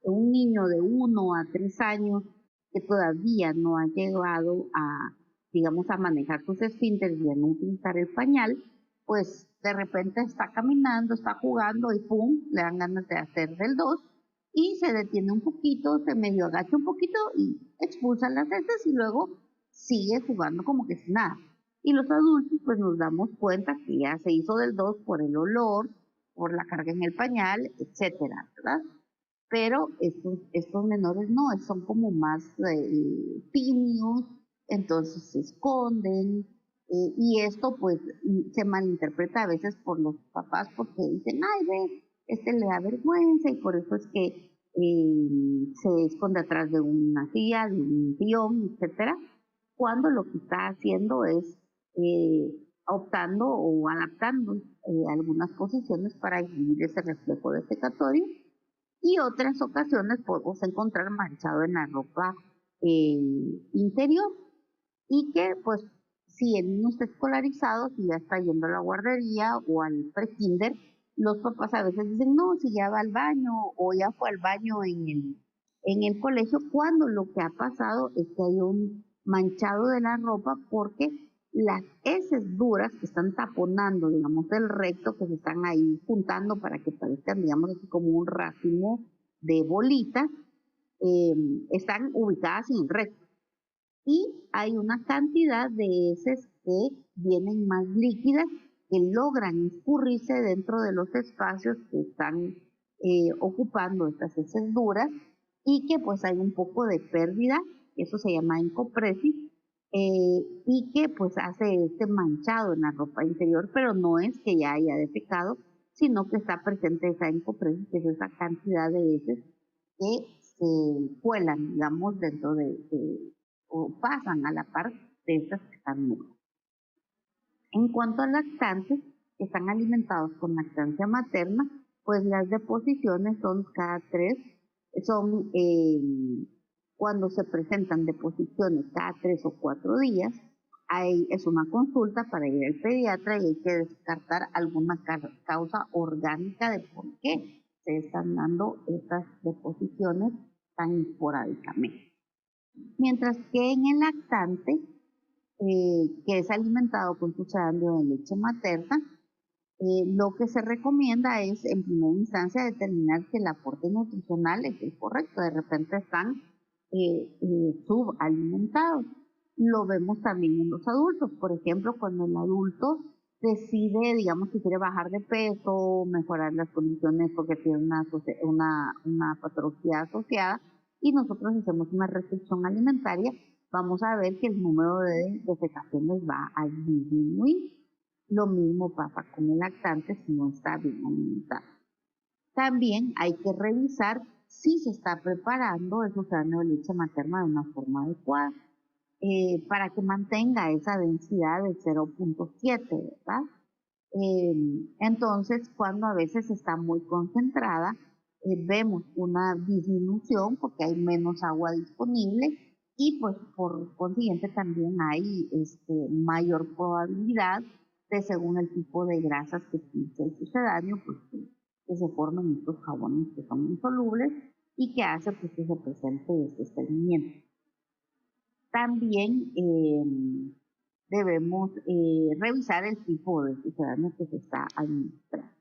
Un niño de 1 a 3 años que todavía no ha llegado a, digamos, a manejar sus esfínteres y a no utilizar el pañal, pues de repente está caminando, está jugando y pum, le dan ganas de hacer del 2 y se detiene un poquito, se medio agacha un poquito y expulsa las heces y luego sigue jugando como que sin nada. Y los adultos pues nos damos cuenta que ya se hizo del 2 por el olor, por la carga en el pañal, etcétera, ¿verdad? Pero estos menores no, son como más tímidos, entonces se esconden, y esto pues se malinterpreta a veces por los papás porque dicen, ay, ve, le da vergüenza y por eso es que se esconde atrás de una silla, de un sillón, etcétera, cuando lo que está haciendo es optando o adaptando algunas posiciones para inhibir ese reflejo defecatorio, y otras ocasiones podemos encontrar manchado en la ropa interior, y que pues si el niño está escolarizado, si ya está yendo a la guardería o al prekinder, los papás a veces dicen, no, si ya va al baño o ya fue al baño en el colegio, cuando lo que ha pasado es que hay un manchado de la ropa porque las heces duras que están taponando, digamos, el recto, que se están ahí juntando para que parezcan, digamos, así como un racimo de bolitas, están ubicadas en el recto. Y hay una cantidad de heces que vienen más líquidas, que logran escurrirse dentro de los espacios que están ocupando estas heces duras, y que pues hay un poco de pérdida, eso se llama encopresis, y que pues hace este manchado en la ropa interior, pero no es que ya haya defecado, sino que está presente esa encopresis, que es esa cantidad de heces que se cuelan, digamos, dentro o pasan a la par de estas que están nuevas. En cuanto a lactantes que están alimentados con lactancia materna, pues las deposiciones son cada 3, son cuando se presentan deposiciones cada 3 o 4 días, ahí es una consulta para ir al pediatra y hay que descartar alguna causa orgánica de por qué se están dando estas deposiciones tan esporádicamente. Mientras que en el lactante, que es alimentado con sucedáneo de leche materna, lo que se recomienda es, en primera instancia, determinar que el aporte nutricional es el correcto. De repente están subalimentados. Lo vemos también en los adultos. Por ejemplo, cuando el adulto decide, digamos, que quiere bajar de peso, mejorar las condiciones porque tiene una patología asociada, y nosotros hacemos una restricción alimentaria, vamos a ver que el número de defecaciones va a disminuir. Lo mismo pasa con el lactante si no está bien alimentado. También hay que revisar si se está preparando el sucedáneo de leche materna de una forma adecuada, para que mantenga esa densidad de 0.7, ¿verdad? Entonces, cuando a veces está muy concentrada, vemos una disminución porque hay menos agua disponible y pues por consiguiente también hay mayor probabilidad de, según el tipo de grasas que utiliza el sucedáneo, pues que se formen estos jabones que son insolubles y que hace pues, que se presente este estreñimiento. También debemos revisar el tipo de sucedáneo que se está administrando.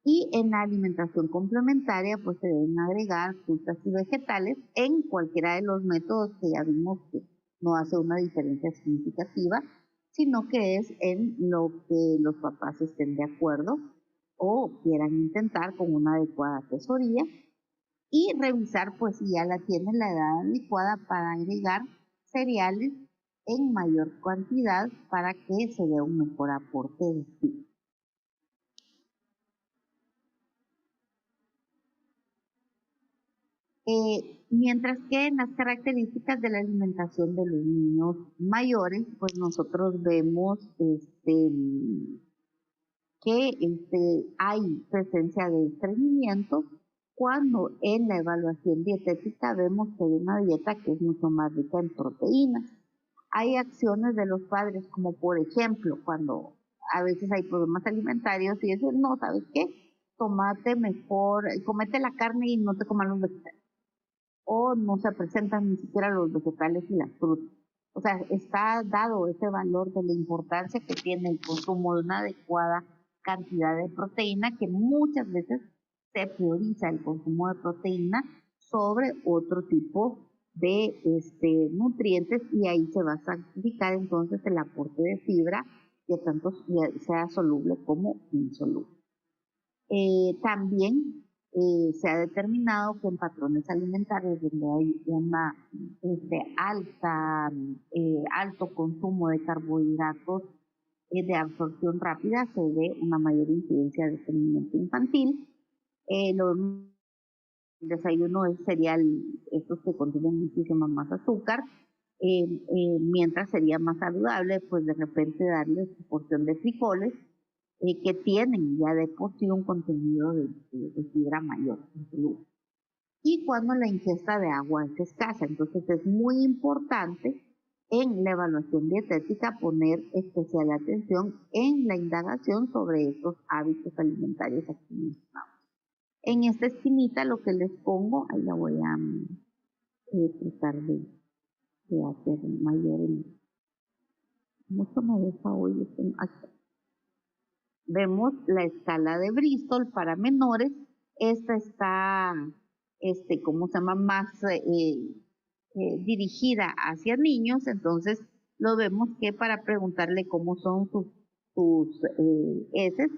Y en la alimentación complementaria, pues se deben agregar frutas y vegetales en cualquiera de los métodos que ya vimos que no hace una diferencia significativa, sino que es en lo que los papás estén de acuerdo o quieran intentar con una adecuada asesoría, y revisar pues si ya la tienen la edad adecuada para agregar cereales en mayor cantidad para que se dé un mejor aporte de fibra. Mientras que en las características de la alimentación de los niños mayores, pues nosotros vemos que hay presencia de estreñimiento cuando en la evaluación dietética vemos que hay una dieta que es mucho más rica en proteínas. Hay acciones de los padres, como por ejemplo, cuando a veces hay problemas alimentarios y dicen, no, ¿sabes qué? Tomate mejor, comete la carne y no te comas los vegetales. O no se presentan ni siquiera los vegetales y las frutas. O sea, está dado ese valor de la importancia que tiene el consumo de una adecuada cantidad de proteína, que muchas veces se prioriza el consumo de proteína sobre otro tipo de nutrientes, y ahí se va a sacrificar entonces el aporte de fibra, que tanto sea soluble como insoluble. También se ha determinado que en patrones alimentarios donde hay una alto consumo de carbohidratos de absorción rápida, se ve una mayor incidencia de estreñimiento infantil. El desayuno es cereal, estos que contienen muchísima más azúcar, mientras sería más saludable pues de repente darles su porción de frijoles, que tienen ya de por sí un contenido de fibra mayor. Y cuando la ingesta de agua es escasa, entonces es muy importante en la evaluación dietética poner especial atención en la indagación sobre estos hábitos alimentarios aquí mencionados. En esta esquinita lo que les pongo, ahí la voy a tratar de hacer mayor. Mucho me deja hoy aquí. Vemos la escala de Bristol para menores. Esta está, ¿cómo se llama? Más dirigida hacia niños. Entonces, lo vemos que para preguntarle cómo son sus heces,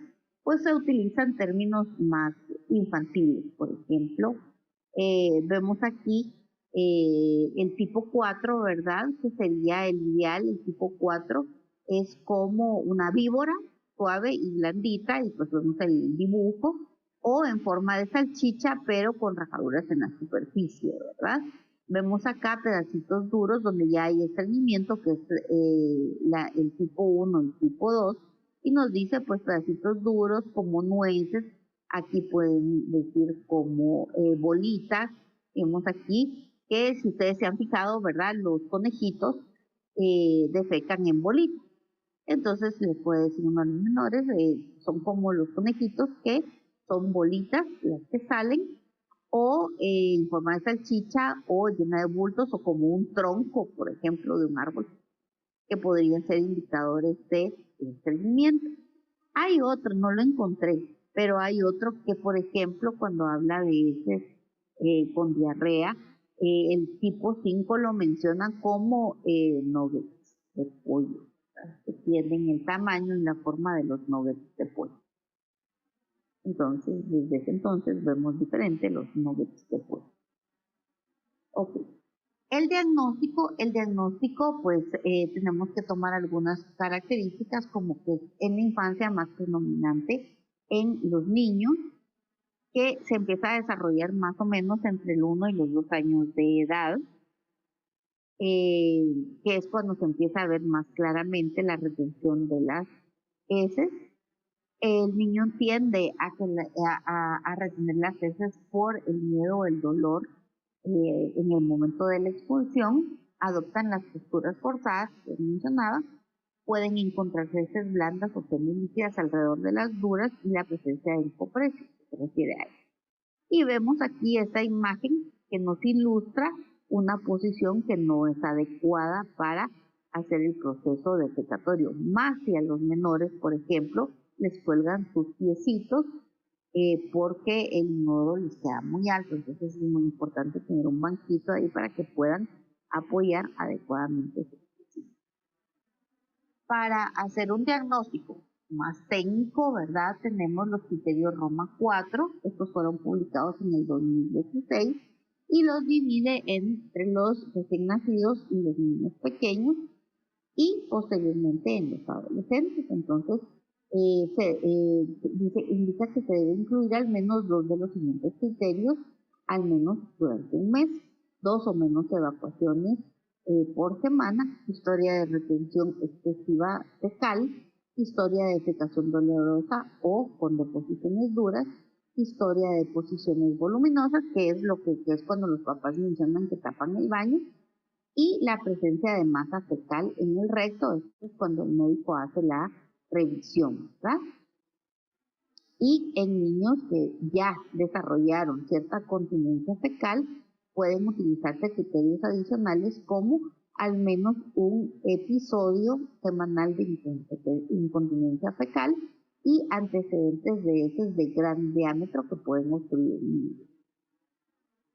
pues se utilizan términos más infantiles. Por ejemplo, vemos aquí el tipo 4, ¿verdad? Que sería el ideal. El tipo 4 es como una víbora, suave y blandita, y pues vemos el dibujo, o en forma de salchicha, pero con rajaduras en la superficie, ¿verdad? Vemos acá pedacitos duros donde ya hay estreñimiento, que es el tipo 1 y el tipo 2, y nos dice pues pedacitos duros como nueces, aquí pueden decir como bolitas. Vemos aquí que si ustedes se han fijado, ¿verdad? Los conejitos defecan en bolitas. Entonces les puede decir uno a los menores, son como los conejitos que son bolitas las que salen, o en forma de salchicha, o llena de bultos, o como un tronco, por ejemplo, de un árbol, que podrían ser indicadores de estreñimiento. Hay otro, no lo encontré, pero hay otro que, por ejemplo, cuando habla de heces con diarrea, el tipo 5 lo menciona como nuggets de pollo, que tienen el tamaño y la forma de los nuggets de pollo. Entonces, desde ese entonces vemos diferente los nuggets de pollo. Ok. El diagnóstico, pues tenemos que tomar algunas características, como que en la infancia más predominante en los niños, que se empieza a desarrollar más o menos entre el 1 y los 2 años de edad, que es cuando se empieza a ver más claramente la retención de las heces. El niño tiende a retener las heces por el miedo o el dolor en el momento de la expulsión, adoptan las posturas forzadas que mencionaba, pueden encontrarse heces blandas o semilíquidas alrededor de las duras y la presencia de hipopresio, que se refiere a eso. Y vemos aquí esta imagen que nos ilustra una posición que no es adecuada para hacer el proceso defecatorio. Más si a los menores, por ejemplo, les cuelgan sus piecitos porque el inodoro les queda muy alto. Entonces es muy importante tener un banquito ahí para que puedan apoyar adecuadamente sus piecitos. Para hacer un diagnóstico más técnico, ¿verdad? Tenemos los criterios Roma 4, estos fueron publicados en el 2016 y los divide entre los recién nacidos y los niños pequeños y posteriormente en los adolescentes. Entonces, indica que se debe incluir al menos 2 de los siguientes criterios, al menos durante un mes, 2 o menos evacuaciones por semana, historia de retención excesiva fecal, historia de defecación dolorosa o con deposiciones duras, historia de deposiciones voluminosas, que es lo que es cuando los papás mencionan que tapan el baño, y la presencia de masa fecal en el recto, esto es cuando el médico hace la revisión, ¿verdad? Y en niños que ya desarrollaron cierta continencia fecal, pueden utilizarse criterios adicionales como al menos un episodio semanal de incontinencia fecal y antecedentes de heces de gran diámetro que pueden obstruir el niño.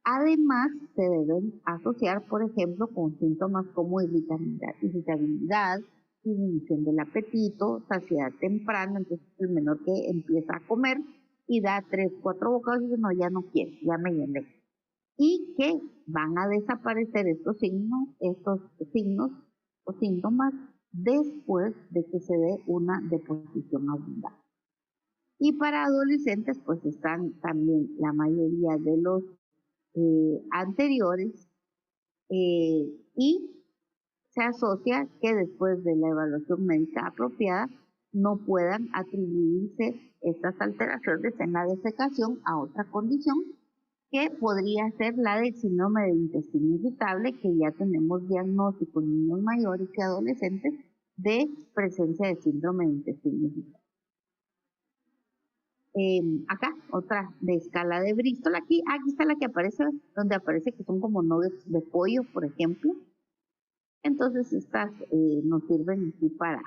Además, se deben asociar, por ejemplo, con síntomas como irritabilidad, disminución del apetito, saciedad temprana. Entonces el menor que empieza a comer y da 3, 4 bocados y dice, no, ya no quiero, ya me llené. Y que van a desaparecer estos signos o síntomas después de que se dé una deposición abundante. Y para adolescentes, pues están también la mayoría de los anteriores y se asocia que después de la evaluación médica apropiada no puedan atribuirse estas alteraciones en la defecación a otra condición que podría ser la del síndrome del intestino irritable, que ya tenemos diagnóstico en niños mayores y adolescentes de presencia de síndrome del intestino irritable. Acá, otra de escala de Bristol, aquí está la que aparece, donde aparece que son como nuggets de pollo, por ejemplo. Entonces estas nos sirven aquí para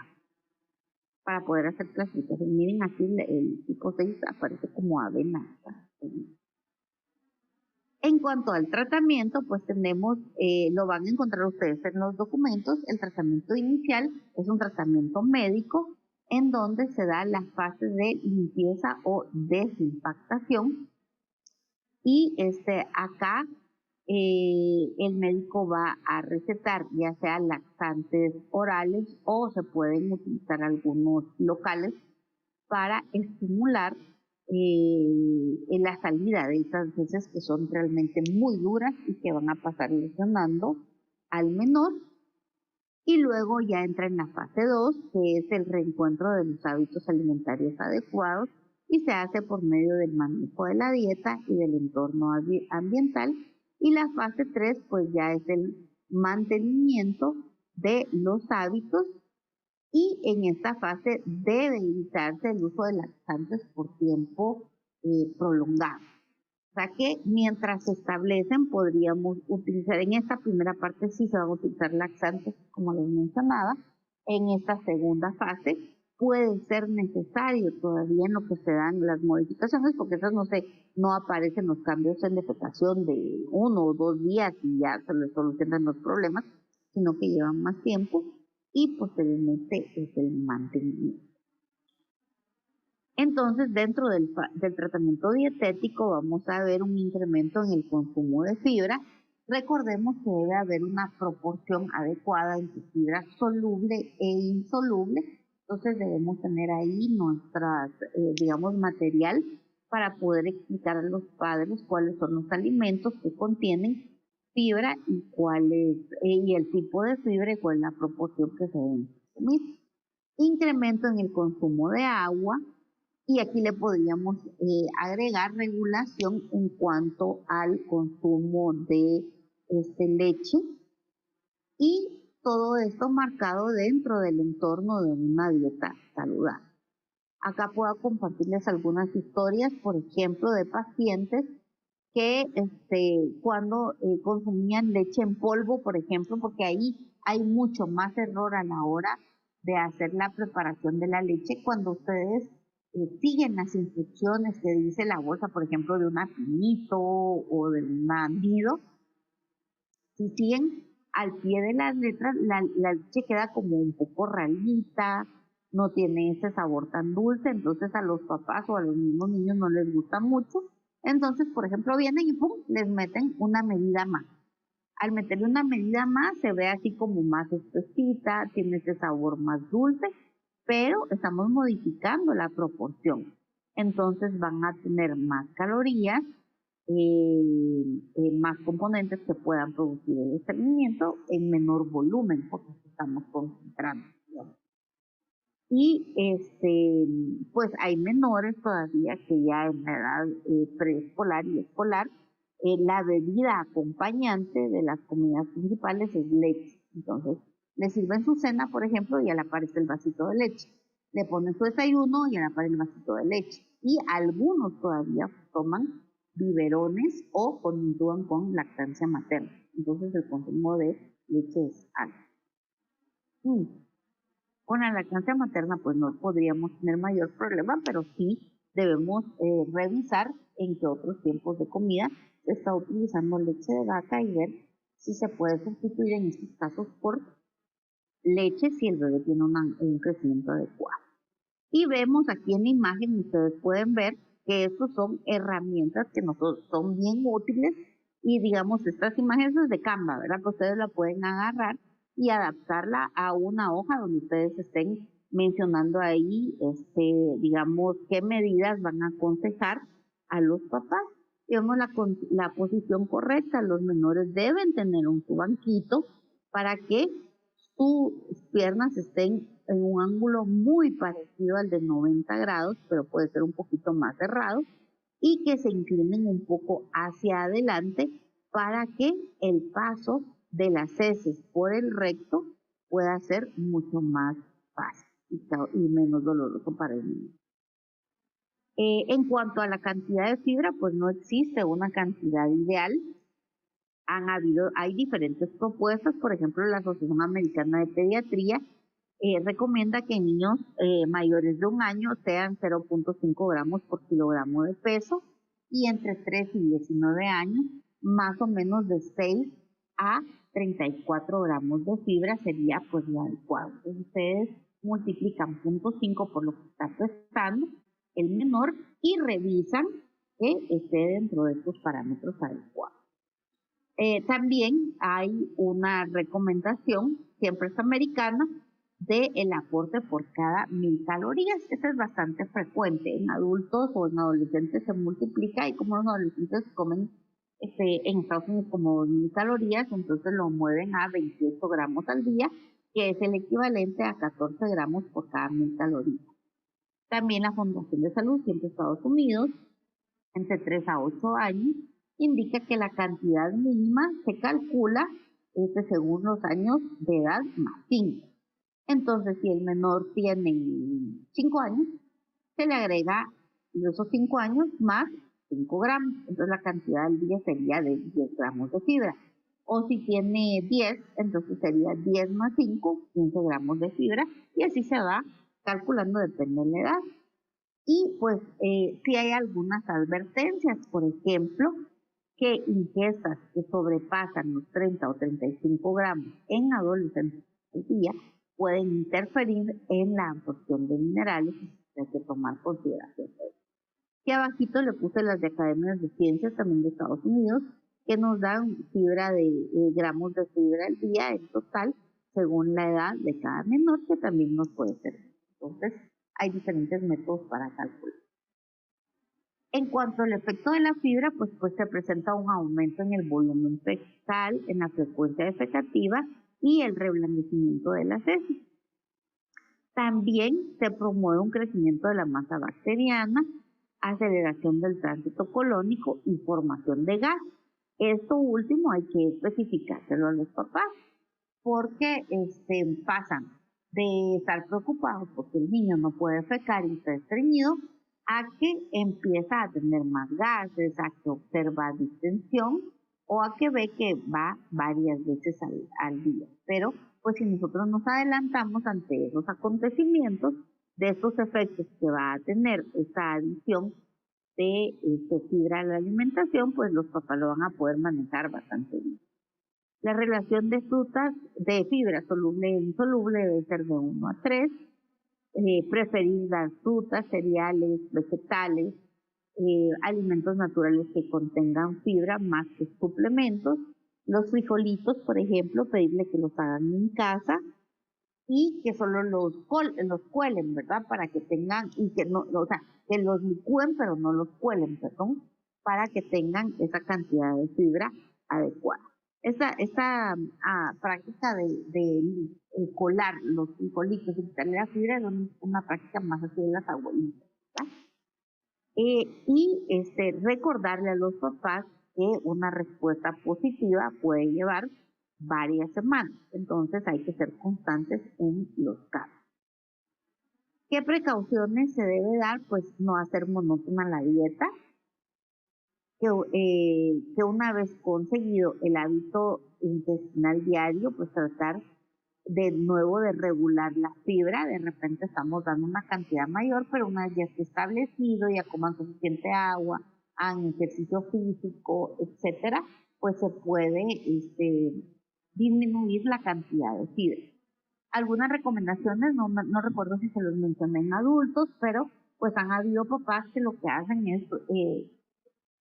poder hacer clasificación. Miren aquí el tipo 6 aparece como avena. En cuanto al tratamiento, pues tenemos, lo van a encontrar ustedes en los documentos, el tratamiento inicial es un tratamiento médico en donde se da las fases de limpieza o desimpactación y acá el médico va a recetar ya sea laxantes orales o se pueden utilizar algunos locales para estimular en la salida de esas heces que son realmente muy duras y que van a pasar lesionando al menor. Y luego ya entra en la fase 2, que es el reencuentro de los hábitos alimentarios adecuados y se hace por medio del manejo de la dieta y del entorno ambiental. Y la fase 3, pues ya es el mantenimiento de los hábitos y en esta fase debe evitarse el uso de laxantes por tiempo prolongado. O sea que mientras se establecen podríamos utilizar, en esta primera parte sí se van a utilizar laxantes como les mencionaba, en esta segunda fase puede ser necesario todavía en lo que se dan las modificaciones porque esas no aparecen los cambios en defecación de 1 o 2 días y ya se les solucionan los problemas, sino que llevan más tiempo y posteriormente es el mantenimiento. Entonces, dentro del tratamiento dietético vamos a ver un incremento en el consumo de fibra. Recordemos que debe haber una proporción adecuada entre fibra soluble e insoluble. Entonces debemos tener ahí nuestras, material para poder explicar a los padres cuáles son los alimentos que contienen fibra y y el tipo de fibra y cuál es la proporción que se debe consumir. Incremento en el consumo de agua, Y aquí le podríamos agregar regulación en cuanto al consumo de leche, y todo esto marcado dentro del entorno de una dieta saludable. Acá puedo compartirles algunas historias, por ejemplo, de pacientes que cuando consumían leche en polvo, por ejemplo, porque ahí hay mucho más error a la hora de hacer la preparación de la leche. Cuando ustedes siguen las instrucciones que dice la bolsa, por ejemplo, de un pinito o de un nido, si siguen al pie de las letras, la leche queda como un poco ralita, no tiene ese sabor tan dulce, entonces a los papás o a los mismos niños no les gusta mucho. Entonces, por ejemplo, vienen y ¡pum!, les meten una medida más. Al meterle una medida más, se ve así como más espesita, tiene ese sabor más dulce, pero estamos modificando la proporción. Entonces van a tener más calorías, más componentes que puedan producir el estreñimiento en menor volumen, porque estamos concentrando. Y pues hay menores todavía que ya en la edad preescolar y escolar, la bebida acompañante de las comidas principales es leche. Entonces, le sirven su cena, por ejemplo, y a la par está el vasito de leche. Le ponen su desayuno y a la par el vasito de leche. Y algunos todavía toman biberones o continúan con lactancia materna. Entonces, el consumo de leche es alto. Con la lactancia materna pues no podríamos tener mayor problema, pero sí debemos revisar en qué otros tiempos de comida se está utilizando leche de vaca y ver si se puede sustituir en estos casos por leche si el bebé tiene un crecimiento adecuado. Y vemos aquí en la imagen, ustedes pueden ver que estos son herramientas que nosotros son bien útiles, y digamos estas imágenes es de Canva, ¿verdad? Que ustedes la pueden agarrar y adaptarla a una hoja donde ustedes estén mencionando ahí, digamos, qué medidas van a aconsejar a los papás. Digamos, la posición correcta, los menores deben tener su banquito para que sus piernas estén en un ángulo muy parecido al de 90 grados, pero puede ser un poquito más cerrado, y que se inclinen un poco hacia adelante para que el paso de las heces por el recto pueda ser mucho más fácil y menos doloroso para el niño. En cuanto a la cantidad de fibra, pues no existe una cantidad ideal. Hay diferentes propuestas, por ejemplo, la Asociación Americana de Pediatría recomienda que en niños mayores de 1 año sean 0.5 gramos por kilogramo de peso, y entre 3 y 19 años más o menos de 6 a 34 gramos de fibra sería pues lo adecuado. Entonces ustedes multiplican 0.5 por lo que está pesando el menor y revisan que esté dentro de estos parámetros adecuados. También hay una recomendación, siempre es americana, del aporte por cada 1000 calorías. Esto es bastante frecuente. En adultos o en adolescentes se multiplica, y como los adolescentes comen en Estados Unidos como 2000 calorías, entonces lo mueven a 28 gramos al día, que es el equivalente a 14 gramos por cada 1000 calorías. También la Fundación de Salud, siempre Estados Unidos, entre 3 a 8 años, indica que la cantidad mínima se calcula según los años de edad más 5. Entonces, si el menor tiene 5 años, se le agrega esos 5 años más 5 gramos. Entonces, la cantidad al día sería de 10 gramos de fibra. O si tiene 10, entonces sería 10 más 5, 15 gramos de fibra. Y así se va calculando, depende de la edad. Y pues si hay algunas advertencias, por ejemplo, que ingestas que sobrepasan los 30 o 35 gramos en adolescentes al día pueden interferir en la absorción de minerales, y hay que tomar consideración de eso. Y abajito le puse las de Academias de Ciencias también de Estados Unidos, que nos dan fibra de gramos de fibra al día en total, según la edad de cada menor, que también nos puede servir. Entonces, hay diferentes métodos para calcular. En cuanto al efecto de la fibra, pues se presenta un aumento en el volumen fecal, en la frecuencia defecativa y el reblandecimiento de las heces. También se promueve un crecimiento de la masa bacteriana, aceleración del tránsito colónico y formación de gas. Esto último hay que especificárselo a los papás porque pasan de estar preocupados porque el niño no puede fecar y está estreñido a que empieza a tener más gases, a que observa distensión o a que ve que va varias veces al día. Pero pues si nosotros nos adelantamos ante esos acontecimientos, de estos efectos que va a tener esta adición de fibra a la alimentación, pues los papás lo van a poder manejar bastante bien. La relación de frutas de fibra soluble e insoluble debe ser de 1 a 3. Preferir dar frutas, cereales, vegetales, alimentos naturales que contengan fibra más que suplementos. Los frijolitos, por ejemplo, pedirle que los hagan en casa y que solo los cuelen, ¿verdad? Para que tengan, y que no, o sea, que los licúen, pero no los cuelen, perdón, para que tengan esa cantidad de fibra adecuada. Esta práctica de colar los frijolitos y quitarle la fibra es una práctica más así de las abuelitas, ¿verdad? Y recordarle a los papás que una respuesta positiva puede llevar varias semanas. Entonces hay que ser constantes en los casos. ¿Qué precauciones se debe dar? Pues no hacer monótona la dieta. Que una vez conseguido el hábito intestinal diario, pues tratar de nuevo de regular la fibra. De repente estamos dando una cantidad mayor, pero una vez ya está establecido, ya coman suficiente agua, hagan ejercicio físico, etcétera, pues se puede disminuir la cantidad de fibra. Algunas recomendaciones, no recuerdo si se los mencioné en adultos, pero pues han habido papás que lo que hacen es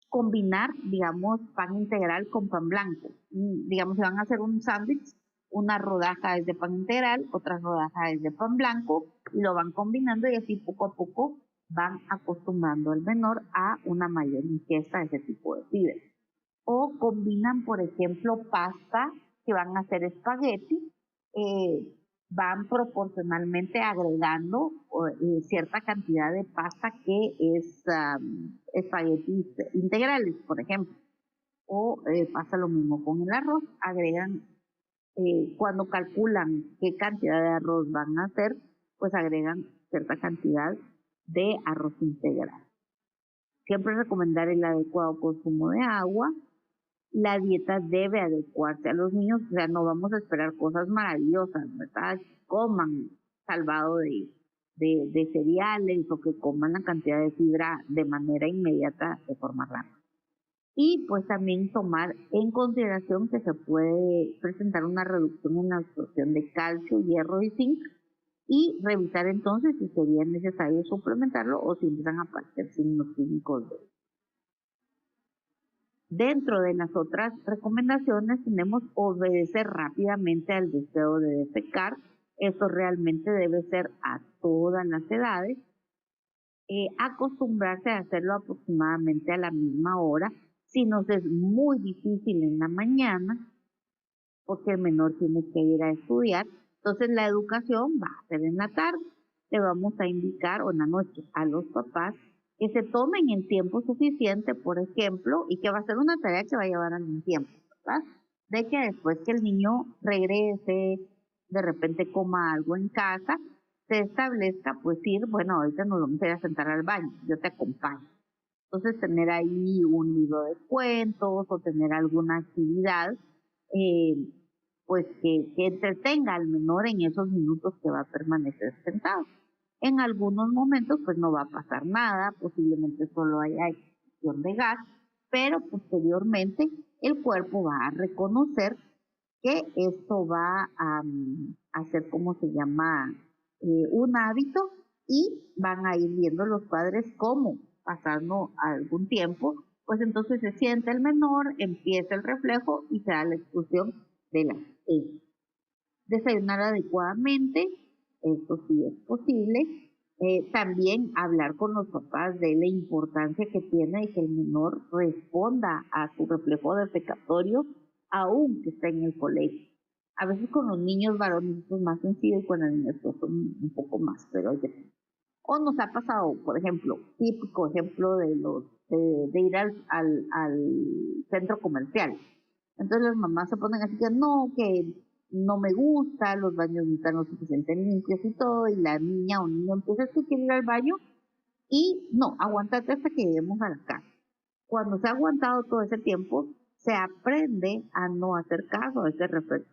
combinar, digamos, pan integral con pan blanco. Digamos, si van a hacer un sándwich, una rodaja es de pan integral, otra rodaja es de pan blanco, y lo van combinando y así poco a poco van acostumbrando al menor a una mayor ingesta de ese tipo de fibra. O combinan, por ejemplo, pasta que van a hacer espagueti, van proporcionalmente agregando cierta cantidad de pasta que es espaguetis integrales, por ejemplo. O pasa lo mismo con el arroz, agregan, cuando calculan qué cantidad de arroz van a hacer, pues agregan cierta cantidad de arroz integral. Siempre recomendar el adecuado consumo de agua. La dieta debe adecuarse a los niños, o sea, no vamos a esperar cosas maravillosas, ¿verdad? Coman salvado de cereales o que coman la cantidad de fibra de manera inmediata, de forma rápida. Y pues también tomar en consideración que se puede presentar una reducción en la absorción de calcio, hierro y zinc, y revisar entonces si sería necesario suplementarlo o si empiezan a aparecer signos clínicos de él. Dentro de las otras recomendaciones tenemos obedecer rápidamente al deseo de defecar. Esto realmente debe ser a todas las edades. Acostumbrarse a hacerlo aproximadamente a la misma hora. Si nos es muy difícil en la mañana, porque el menor tiene que ir a estudiar, entonces la educación va a ser en la tarde. Le vamos a indicar, o en la noche, a los papás que se tomen el tiempo suficiente, por ejemplo, y que va a ser una tarea que va a llevar algún tiempo, ¿verdad? De que después que el niño regrese, de repente coma algo en casa, se establezca, pues ir, bueno, ahorita nos vamos a ir a sentar al baño, yo te acompaño. Entonces tener ahí un libro de cuentos o tener alguna actividad, pues que entretenga al menor en esos minutos que va a permanecer sentado. En algunos momentos pues no va a pasar nada, posiblemente solo haya expulsión de gas, pero posteriormente el cuerpo va a reconocer que esto va a hacer, ¿cómo se llama? Un hábito, y van a ir viendo los padres cómo, pasando algún tiempo, pues entonces se siente el menor, empieza el reflejo y se da la expulsión de las heces. Desayunar adecuadamente, esto sí es posible. También hablar con los papás de la importancia que tiene de que el menor responda a su reflejo defecatorio aún que esté en el colegio. A veces con los niños varones es más sencillo y con las niñas pues son un poco más, pero o nos ha pasado, por ejemplo, típico ejemplo de ir al centro comercial. Entonces las mamás se ponen así que no me gusta, los baños no están lo suficiente limpios y todo, y la niña o niño empieza a quiere ir al baño y no, aguántate hasta que lleguemos a la casa. Cuando se ha aguantado todo ese tiempo, se aprende a no hacer caso a ese reflejo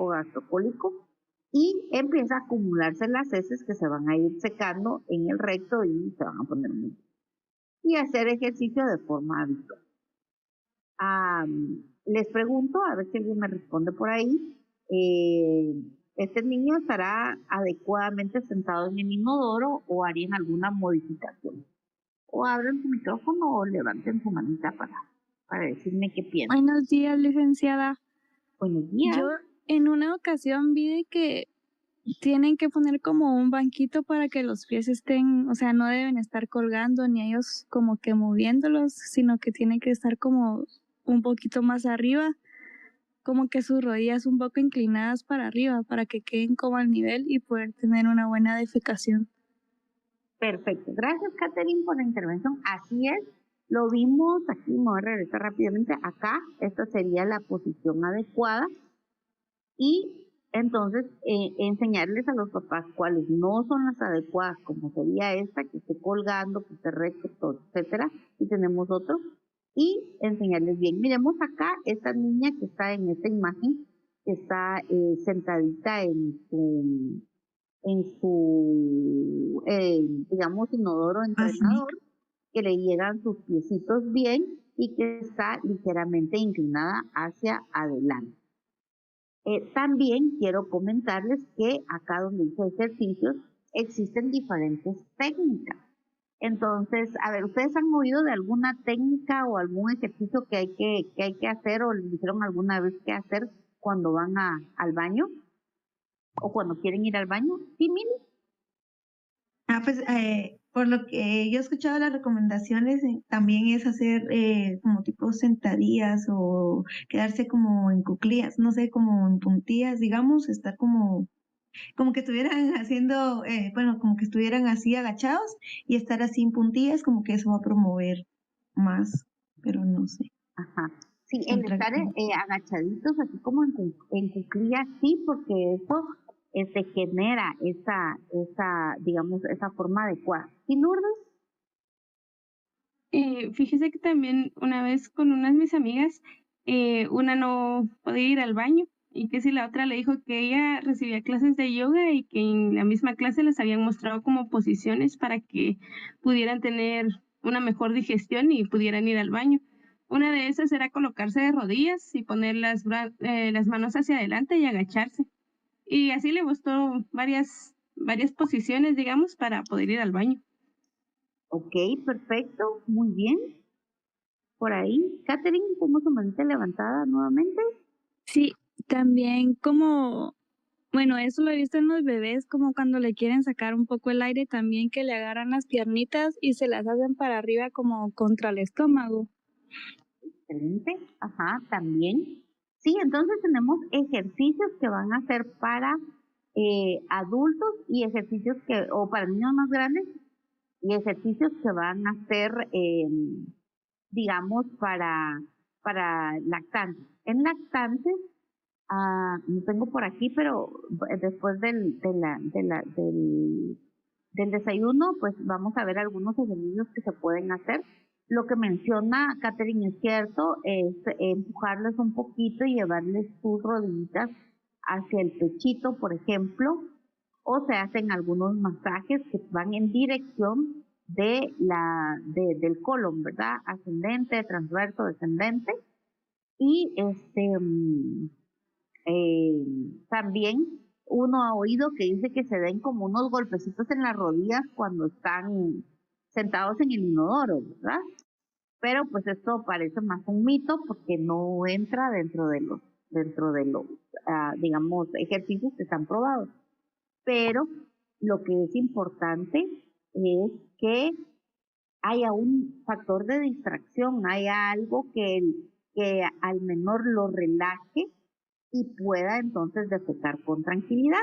gastrocólico y empieza a acumularse las heces que se van a ir secando en el recto y se van a poner muy. Y hacer ejercicio de forma habitual. Les pregunto, a ver si alguien me responde por ahí. ¿Este niño estará adecuadamente sentado en el inodoro o harían alguna modificación? O abren su micrófono o levanten su manita para decirme qué piensan. Buenos días, licenciada. Buenos días. Yo en una ocasión vi de que tienen que poner como un banquito para que los pies estén, o sea, no deben estar colgando ni ellos como que moviéndolos, sino que tienen que estar como un poquito más arriba, como que sus rodillas un poco inclinadas para arriba, para que queden como al nivel y poder tener una buena defecación. Perfecto. Gracias, Catherine, por la intervención. Así es. Lo vimos aquí, me voy a regresar rápidamente. Acá, esta sería la posición adecuada. Y entonces, enseñarles a los papás cuáles no son las adecuadas, como sería esta, que esté colgando, que esté recto, etcétera. Y tenemos otro. Y enseñarles bien. Miremos acá, esta niña que está en esta imagen, que está sentadita en su digamos, inodoro entrenador, que le llegan sus piecitos bien y que está ligeramente inclinada hacia adelante. También quiero comentarles que acá donde dice ejercicios existen diferentes técnicas. Entonces, a ver, ¿ustedes han oído de alguna técnica o algún ejercicio que hay que hacer o les dijeron alguna vez qué hacer cuando van al baño? ¿O cuando quieren ir al baño? ¿Sí, Mili? Pues por lo que yo he escuchado las recomendaciones, también es hacer como tipo sentadillas o quedarse como en cuclillas, no sé, como en puntillas, digamos, estar como que estuvieran haciendo, bueno, como que estuvieran así agachados y estar así en puntillas, como que eso va a promover más, pero no sé. Ajá. Sí, el estar agachaditos, así como en cuclillas, sí, porque eso genera digamos, esa forma adecuada. ¿Sí, Lourdes? Fíjese que también una vez con unas de mis amigas, una no podía ir al baño y que si la otra le dijo que ella recibía clases de yoga y que en la misma clase les habían mostrado como posiciones para que pudieran tener una mejor digestión y pudieran ir al baño. Una de esas era colocarse de rodillas y poner las manos hacia adelante y agacharse. Y así le mostró varias posiciones, digamos, para poder ir al baño. Ok, perfecto, muy bien. Por ahí, Catherine, ¿cómo su manita levantada nuevamente? Sí, también como, bueno, eso lo he visto en los bebés, como cuando le quieren sacar un poco el aire también, que le agarran las piernitas y se las hacen para arriba como contra el estómago. Excelente, ajá, también. Sí, entonces tenemos ejercicios que van a ser para adultos y ejercicios o para niños más grandes, y ejercicios que van a ser, digamos, para lactantes. En lactantes, no tengo por aquí, pero después del desayuno, pues vamos a ver algunos ejercicios que se pueden hacer. Lo que menciona Catherine es cierto, es empujarles un poquito y llevarles sus rodillitas hacia el pechito, por ejemplo, o se hacen algunos masajes que van en dirección del colon, ¿verdad? Ascendente, transverso, descendente. Y también uno ha oído que dice que se den como unos golpecitos en las rodillas cuando están sentados en el inodoro, ¿verdad? Pero pues esto parece más un mito porque no entra dentro de los digamos, ejercicios que están probados. Pero lo que es importante es que haya un factor de distracción, haya algo que al menor lo relaje y pueda entonces defecar con tranquilidad.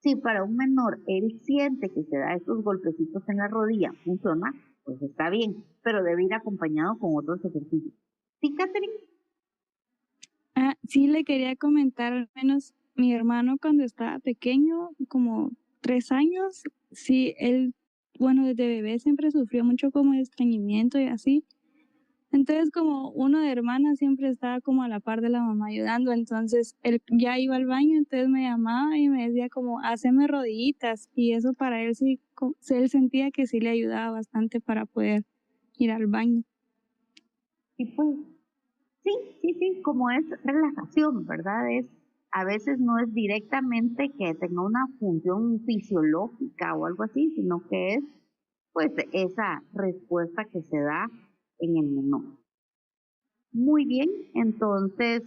Si para un menor él siente que se da estos golpecitos en la rodilla, funciona, pues está bien, pero debe ir acompañado con otros ejercicios. ¿Sí, Catherine? Sí, le quería comentar, al menos mi hermano cuando estaba pequeño, como 3 años, sí, él, bueno, desde bebé siempre sufrió mucho como de estreñimiento y así. Entonces, como uno de hermanas siempre estaba como a la par de la mamá ayudando, entonces él ya iba al baño, entonces me llamaba y me decía como, haceme rodillitas, y eso para él sí, él sentía que sí le ayudaba bastante para poder ir al baño. Y pues, sí, como es relajación, ¿verdad? A veces no es directamente que tenga una función fisiológica o algo así, sino que es pues esa respuesta que se da en el menor. Muy bien, entonces,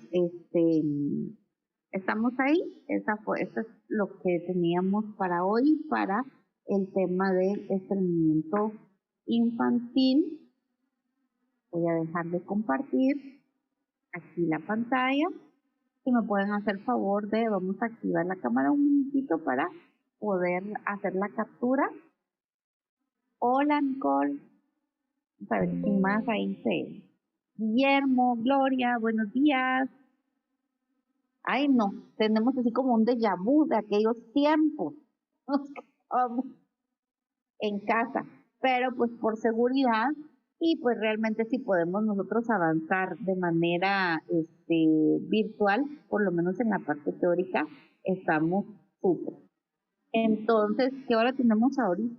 estamos ahí. Eso es lo que teníamos para hoy, para el tema del estreñimiento infantil. Voy a dejar de compartir aquí la pantalla. Si me pueden hacer favor vamos a activar la cámara un momentito para poder hacer la captura. Hola, Nicole. A ver, ¿quién más ahí se? Guillermo, Gloria, buenos días. Ay, no, tenemos así como un déjà vu de aquellos tiempos. Nos quedábamos en casa, pero pues por seguridad y pues realmente si podemos nosotros avanzar de manera virtual, por lo menos en la parte teórica, estamos súper. Entonces, ¿qué hora tenemos ahorita?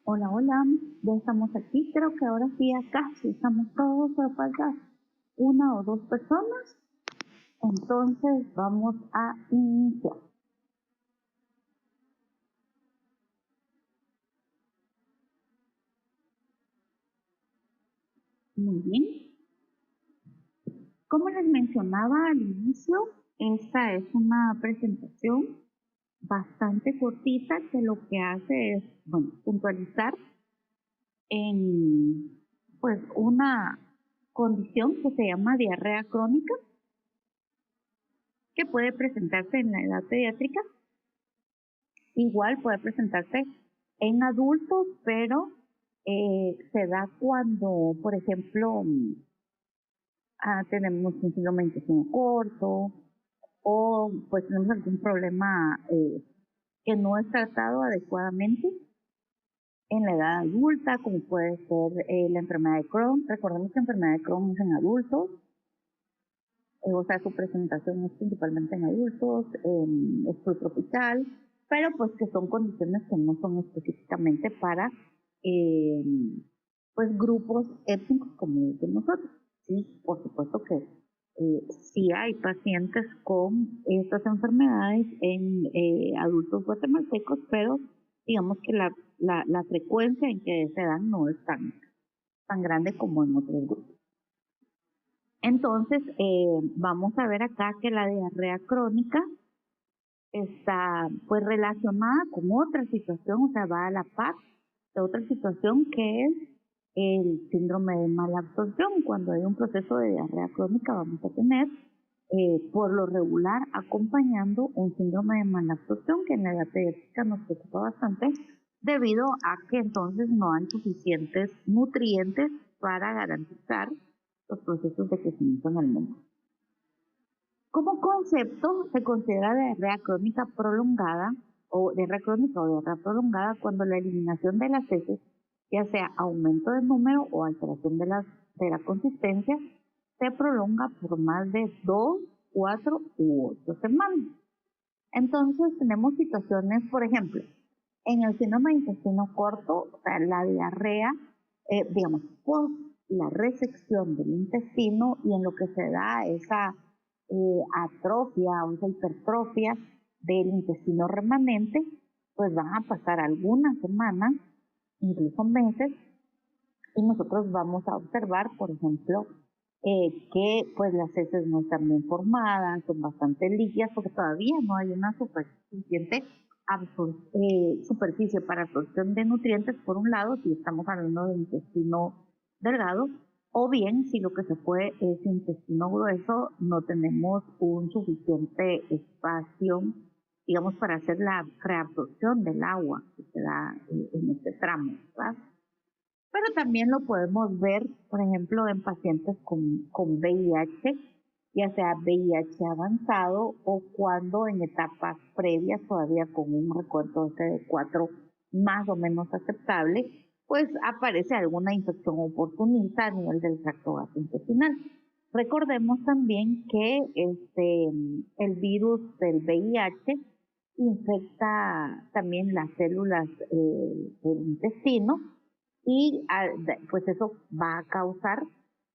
Hola, hola, ya estamos aquí. Creo que ahora sí ya casi estamos todos, pero falta una o dos personas. Entonces vamos a iniciar. Muy bien. Como les mencionaba al inicio, esta es una presentación bastante cortita que lo que hace es, bueno, puntualizar en pues una condición que se llama diarrea crónica, que puede presentarse en la edad pediátrica. Igual puede presentarse en adultos, pero se da cuando, por ejemplo, tenemos un síndrome de intestino corto o pues tenemos algún problema que no es tratado adecuadamente en la edad adulta, como puede ser la enfermedad de Crohn. Recordemos que la enfermedad de Crohn es en adultos, o sea, su presentación es principalmente en adultos, es subtropical, pero pues que son condiciones que no son específicamente para pues grupos étnicos como los de nosotros. Sí, por supuesto que sí hay pacientes con estas enfermedades en adultos guatemaltecos, pero digamos que la frecuencia en que se dan no es tan grande como en otros grupos. Entonces, vamos a ver acá que la diarrea crónica está pues relacionada con otra situación, o sea, va a la par de otra situación que es el síndrome de mala absorción. Cuando hay un proceso de diarrea crónica vamos a tener por lo regular acompañando un síndrome de mala absorción que en la edad pediátrica nos preocupa bastante debido a que entonces no hay suficientes nutrientes para garantizar los procesos de crecimiento en el mundo. Como concepto, se considera diarrea crónica prolongada o diarrea crónica o diarrea prolongada cuando la eliminación de las heces, ya sea aumento de número o alteración de la consistencia, se prolonga por más de 2, 4 u 8 semanas. Entonces tenemos situaciones, por ejemplo, en el síndrome de intestino corto, o sea, la diarrea, digamos, por la resección del intestino y en lo que se da esa atrofia o esa hipertrofia del intestino remanente, pues van a pasar algunas semanas, incluso meses, y nosotros vamos a observar, por ejemplo, que pues las heces no están bien formadas, son bastante líquidas porque todavía no hay una suficiente superficie para absorción de nutrientes por un lado, si estamos hablando de intestino delgado, o bien si lo que se fue es intestino grueso, no tenemos un suficiente espacio, digamos, para hacer la reabsorción del agua que se da en este tramo, ¿verdad? Pero también lo podemos ver, por ejemplo, en pacientes con VIH, ya sea VIH avanzado o cuando en etapas previas, todavía con un recuento de 4 más o menos aceptable, pues aparece alguna infección oportunista a nivel del tracto gastrointestinal. Recordemos también que el virus del VIH infecta también las células del intestino, y pues eso va a causar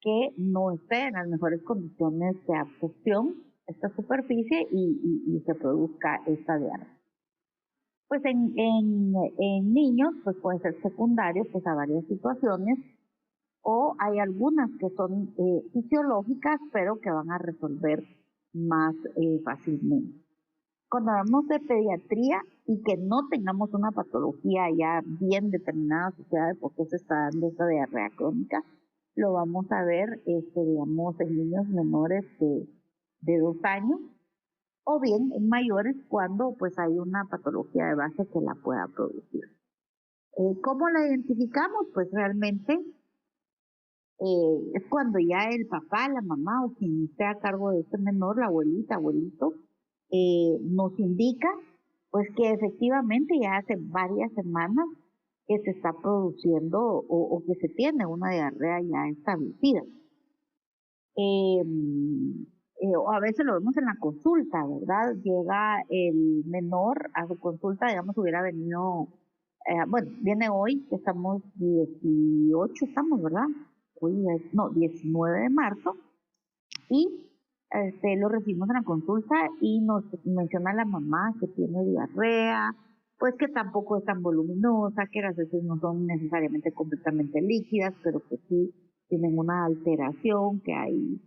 que no esté en las mejores condiciones de absorción esta superficie y se produzca esta diarrea. Pues en niños pues puede ser secundario pues a varias situaciones, o hay algunas que son fisiológicas pero que van a resolver más fácilmente. Cuando hablamos de pediatría y que no tengamos una patología ya bien determinada asociada de por qué se está dando esta diarrea crónica, lo vamos a ver, digamos, en niños menores de 2 años, o bien en mayores cuando pues hay una patología de base que la pueda producir. ¿Cómo la identificamos? Pues realmente es cuando ya el papá, la mamá o quien esté a cargo de este menor, la abuelita, abuelito, nos indica pues que efectivamente ya hace varias semanas que se está produciendo o que se tiene una diarrea ya establecida. O a veces lo vemos en la consulta, ¿verdad? Llega el menor a su consulta, digamos, hubiera venido, bueno, viene hoy, que estamos 18, estamos, ¿verdad? Hoy es, no, 19 de marzo, y lo recibimos en la consulta y nos menciona la mamá que tiene diarrea, pues que tampoco es tan voluminosa, que las heces no son necesariamente completamente líquidas, pero que sí tienen una alteración, que hay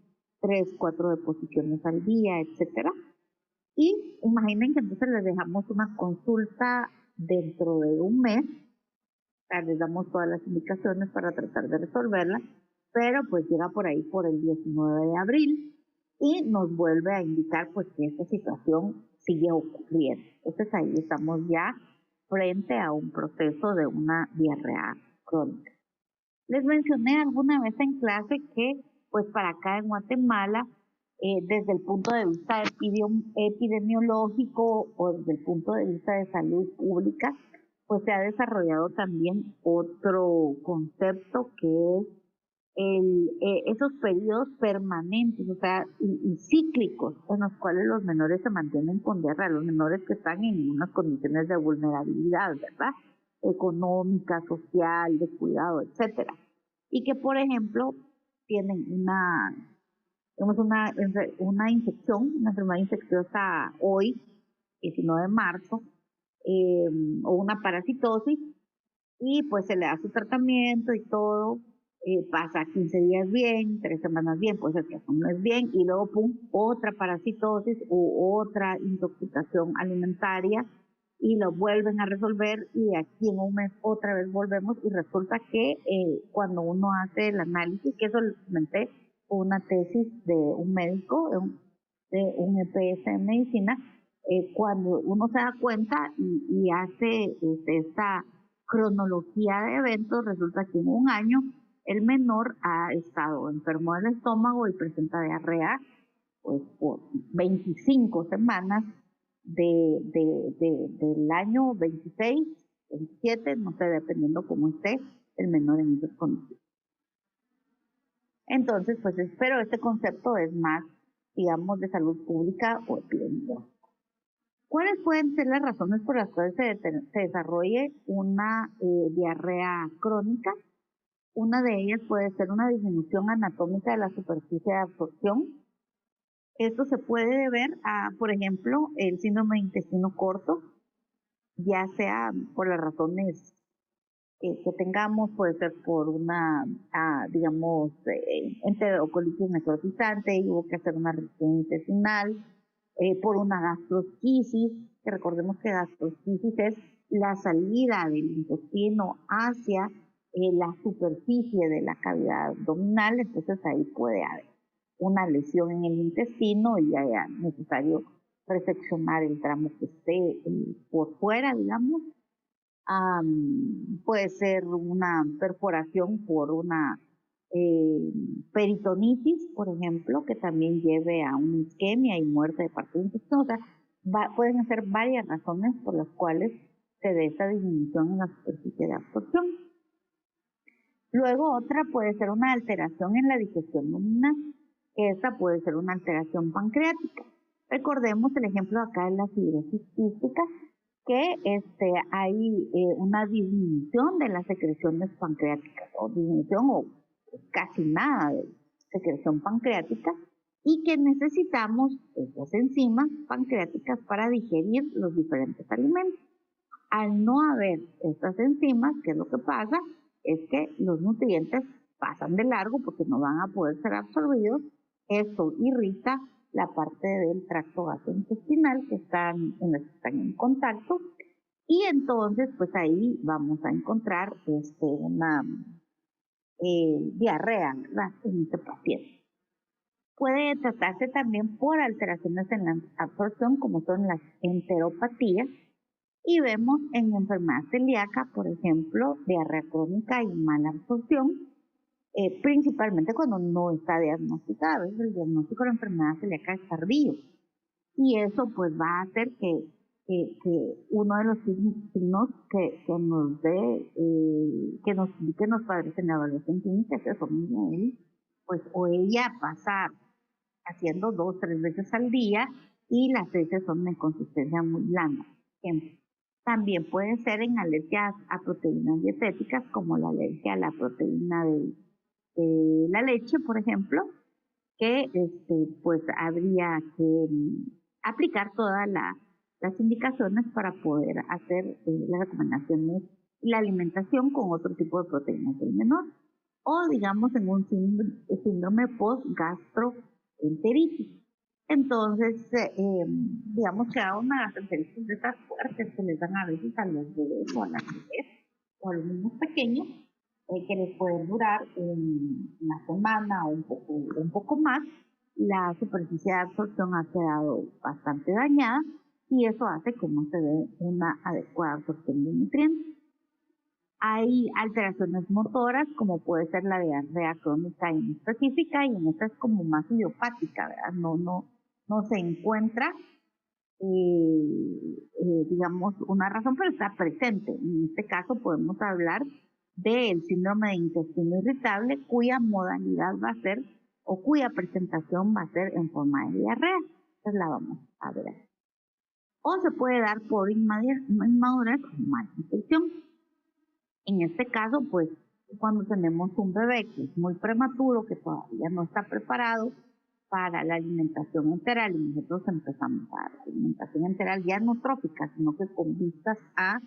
3, 4 deposiciones al día, etcétera. Y imaginen que entonces les dejamos una consulta dentro de un mes, les damos todas las indicaciones para tratar de resolverla, pero pues llega por ahí por el 19 de abril y nos vuelve a indicar pues que esta situación sigue ocurriendo. Entonces ahí estamos ya frente a un proceso de una diarrea crónica. Les mencioné alguna vez en clase que pues para acá en Guatemala, desde el punto de vista epidemiológico o desde el punto de vista de salud pública, pues se ha desarrollado también otro concepto que es esos periodos permanentes, o sea, y cíclicos, en los cuales los menores se mantienen con diarrea, los menores que están en unas condiciones de vulnerabilidad, ¿verdad? Económica, social, de cuidado, etcétera. Y que, por ejemplo, tienen una infección, una enfermedad infecciosa hoy, 19 de marzo, o una parasitosis, y pues se le da su tratamiento y todo, pasa 15 días bien, 3 semanas bien, pues el que no es bien, y luego pum, otra parasitosis o otra intoxicación alimentaria, y lo vuelven a resolver, y de aquí en un mes otra vez volvemos, y resulta que cuando uno hace el análisis, que eso lo comenté, una tesis de un médico, de un EPS en medicina, cuando uno se da cuenta y hace esta cronología de eventos, resulta que en un año el menor ha estado enfermo del estómago y presenta diarrea pues, por 25 semanas del año 26, 27, no sé, dependiendo cómo esté el menor en esas condiciones. Entonces, pues espero este concepto es más, digamos, de salud pública o epidemiológica. ¿Cuáles pueden ser las razones por las cuales se desarrolle una diarrea crónica? Una de ellas puede ser una disminución anatómica de la superficie de absorción. Esto se puede deber a, por ejemplo, el síndrome de intestino corto, ya sea por las razones que tengamos, puede ser por una, digamos, enterocolitis necrotizante y hubo que hacer una revisión intestinal, por una gastrosquisis, que recordemos que gastrosquisis es la salida del intestino hacia la superficie de la cavidad abdominal, entonces ahí puede haber una lesión en el intestino y ya es necesario reseccionar el tramo que esté por fuera, digamos. Puede ser una perforación por una peritonitis, por ejemplo, que también lleve a una isquemia y muerte de parte del intestino. O sea, pueden ser varias razones por las cuales se dé esta disminución en la superficie de absorción. Luego otra puede ser una alteración en la digestión luminal. Esta puede ser una alteración pancreática. Recordemos el ejemplo acá de la fibrosis quística, que hay una disminución de las secreciones pancreáticas, o disminución o casi nada de secreción pancreática, y que necesitamos estas enzimas pancreáticas para digerir los diferentes alimentos. Al no haber estas enzimas, ¿qué es lo que pasa? Es que los nutrientes pasan de largo porque no van a poder ser absorbidos. Esto irrita la parte del tracto gastrointestinal que están en contacto, y entonces pues ahí vamos a encontrar una diarrea, ¿verdad?, en este paciente. Puede tratarse también por alteraciones en la absorción, como son las enteropatías, y vemos en enfermedad celíaca, por ejemplo, diarrea crónica y mala absorción, principalmente cuando no está diagnosticada. El diagnóstico de la enfermedad celíaca es tardío, y eso pues va a hacer que uno de los signos que nos dé, que nos indiquen los padres en la evaluación clínica, que son él, pues o ella pasar haciendo 2 o 3 veces al día, y las veces son de consistencia muy blanda. También puede ser en alergias a proteínas dietéticas, como la alergia a la proteína de la leche, por ejemplo, que pues habría que aplicar todas las indicaciones para poder hacer las recomendaciones y la alimentación con otro tipo de proteínas del menor. O digamos en un síndrome post-gastro enteritis. Entonces, digamos que a una gastroenteritis de estas fuertes que les dan a veces a los bebés o a las bebés o a los niños pequeños, que les pueden durar una semana o un poco más, la superficie de absorción ha quedado bastante dañada y eso hace que no se dé una adecuada absorción de nutrientes. Hay alteraciones motoras, como puede ser la diarrea crónica inespecífica, y en esta es como más idiopática, ¿verdad? No se encuentra, digamos, una razón, pero está presente. En este caso podemos hablar del síndrome de intestino irritable, cuya modalidad va a ser, o cuya presentación va a ser en forma de diarrea. Entonces la vamos a ver. O se puede dar por inmadurez o malnutrición. En este caso, pues, cuando tenemos un bebé que es muy prematuro, que todavía no está preparado para la alimentación enteral, y nosotros empezamos a dar alimentación enteral ya no trófica, sino que con vistas a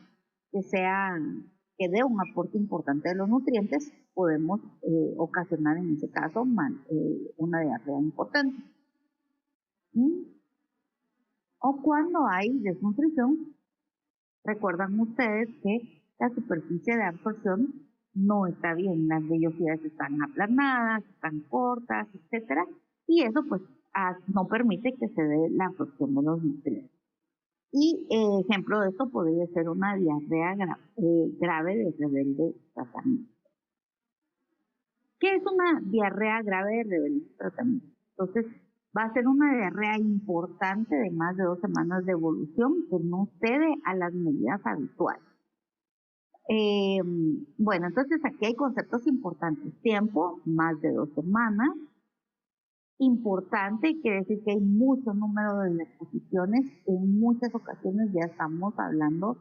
que dé un aporte importante de los nutrientes, podemos ocasionar en ese caso una diarrea importante. O cuando hay desnutrición, recuerdan ustedes que la superficie de absorción no está bien, las vellosidades están aplanadas, están cortas, etcétera, y eso pues no permite que se dé la absorción de los nutrientes. Y ejemplo de esto podría ser una diarrea grave de rebelde tratamiento. ¿Qué es una diarrea grave de rebelde tratamiento? Entonces, va a ser una diarrea importante de más de 2 semanas de evolución que no cede a las medidas habituales. Bueno, entonces aquí hay conceptos importantes. Tiempo, más de 2 semanas. Importante, quiere decir que hay mucho número de deposiciones. En muchas ocasiones ya estamos hablando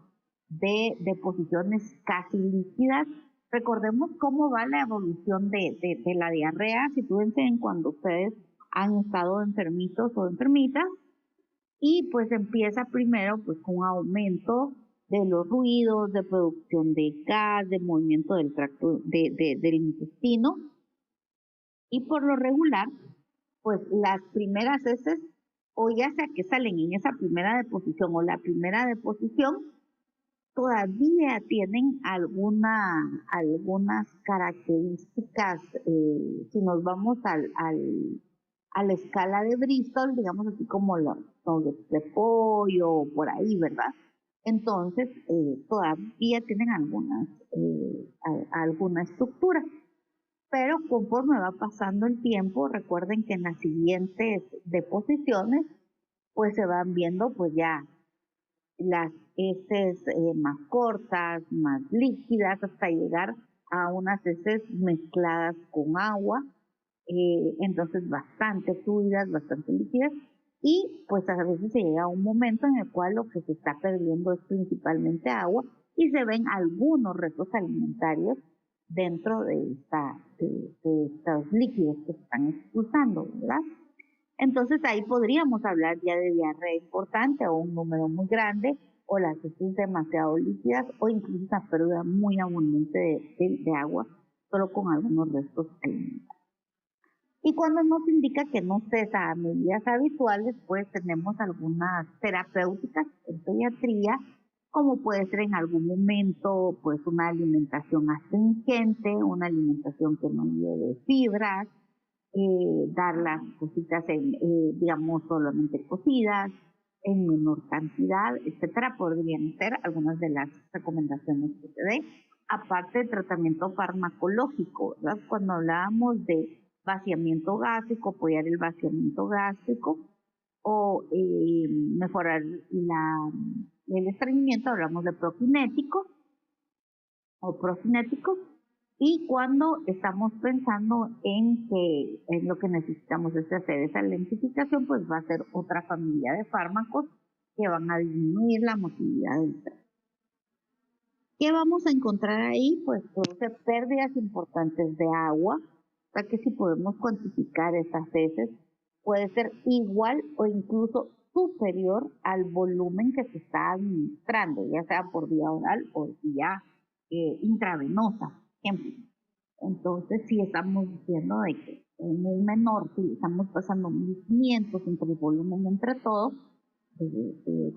de deposiciones casi líquidas. Recordemos cómo va la evolución de la diarrea. Fíjense en cuando ustedes han estado enfermitos o enfermitas, y pues empieza primero pues con un aumento de los ruidos, de producción de gas, de movimiento del tracto del intestino, y por lo regular pues las primeras heces, o ya sea que salen en esa primera deposición o la primera deposición, todavía tienen algunas características. Si nos vamos a la escala de Bristol, digamos así como los de pollo o por ahí, ¿verdad? Entonces, todavía tienen alguna estructura. Pero conforme va pasando el tiempo, recuerden que en las siguientes deposiciones, pues se van viendo pues ya las heces más cortas, más líquidas, hasta llegar a unas heces mezcladas con agua, entonces bastante fluidas, bastante líquidas, y pues a veces se llega a un momento en el cual lo que se está perdiendo es principalmente agua y se ven algunos restos alimentarios dentro de estos líquidos que se están expulsando, ¿verdad? Entonces ahí podríamos hablar ya de diarrea importante o un número muy grande, o las heces demasiado líquidas, o incluso una pérdida muy abundante de agua, solo con algunos restos alimentarios. Y cuando nos indica que no cesa a medidas habituales, pues tenemos algunas terapéuticas en pediatría, como puede ser en algún momento pues una alimentación astringente, una alimentación que no lleve fibras, dar las cositas digamos, solamente cocidas, en menor cantidad, etcétera, podrían ser algunas de las recomendaciones que se den. Aparte del tratamiento farmacológico, ¿verdad? Cuando hablábamos de vaciamiento gástrico, apoyar el vaciamiento gástrico o mejorar el estreñimiento, hablamos de prokinéticos o procinéticos. Y cuando estamos pensando en que lo que necesitamos es hacer esa lentificación, pues va a ser otra familia de fármacos que van a disminuir la motilidad del tránsito. ¿Qué vamos a encontrar ahí? Pues produce pérdidas importantes de agua, o sea que si podemos cuantificar esas heces, puede ser igual o incluso superior al volumen que se está administrando, ya sea por vía oral o vía intravenosa, por ejemplo. Entonces sí estamos diciendo de que En un menor, si estamos pasando 1500 entre el volumen entre todos,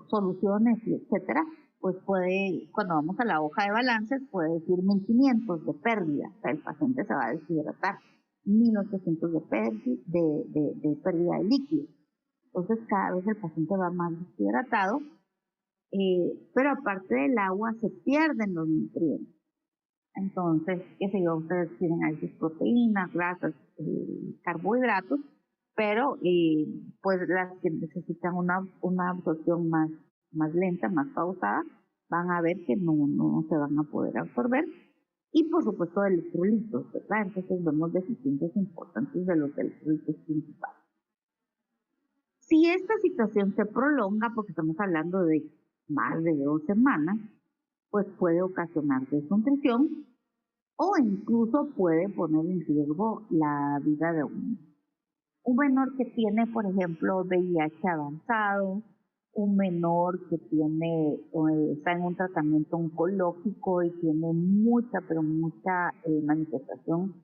soluciones, etcétera, pues puede, cuando vamos a la hoja de balances, puede decir 1500 de pérdida, o sea, el paciente se va a deshidratar, 1800 de pérdida de líquido. Entonces cada vez el paciente va más deshidratado, pero aparte del agua se pierden los nutrientes. Entonces, qué sé yo, ustedes tienen a veces proteínas, grasas, carbohidratos, pero pues las que necesitan una absorción más lenta, más pausada, van a ver que no se van a poder absorber. Y por supuesto electrolitos, ¿verdad? Entonces vemos deficiencias importantes de los electrolitos principales. Si esta situación se prolonga, porque estamos hablando de más de 2 semanas, pues puede ocasionar desnutrición o incluso puede poner en riesgo la vida de un menor que tiene, por ejemplo, VIH avanzado, un menor que está en un tratamiento oncológico y tiene mucha manifestación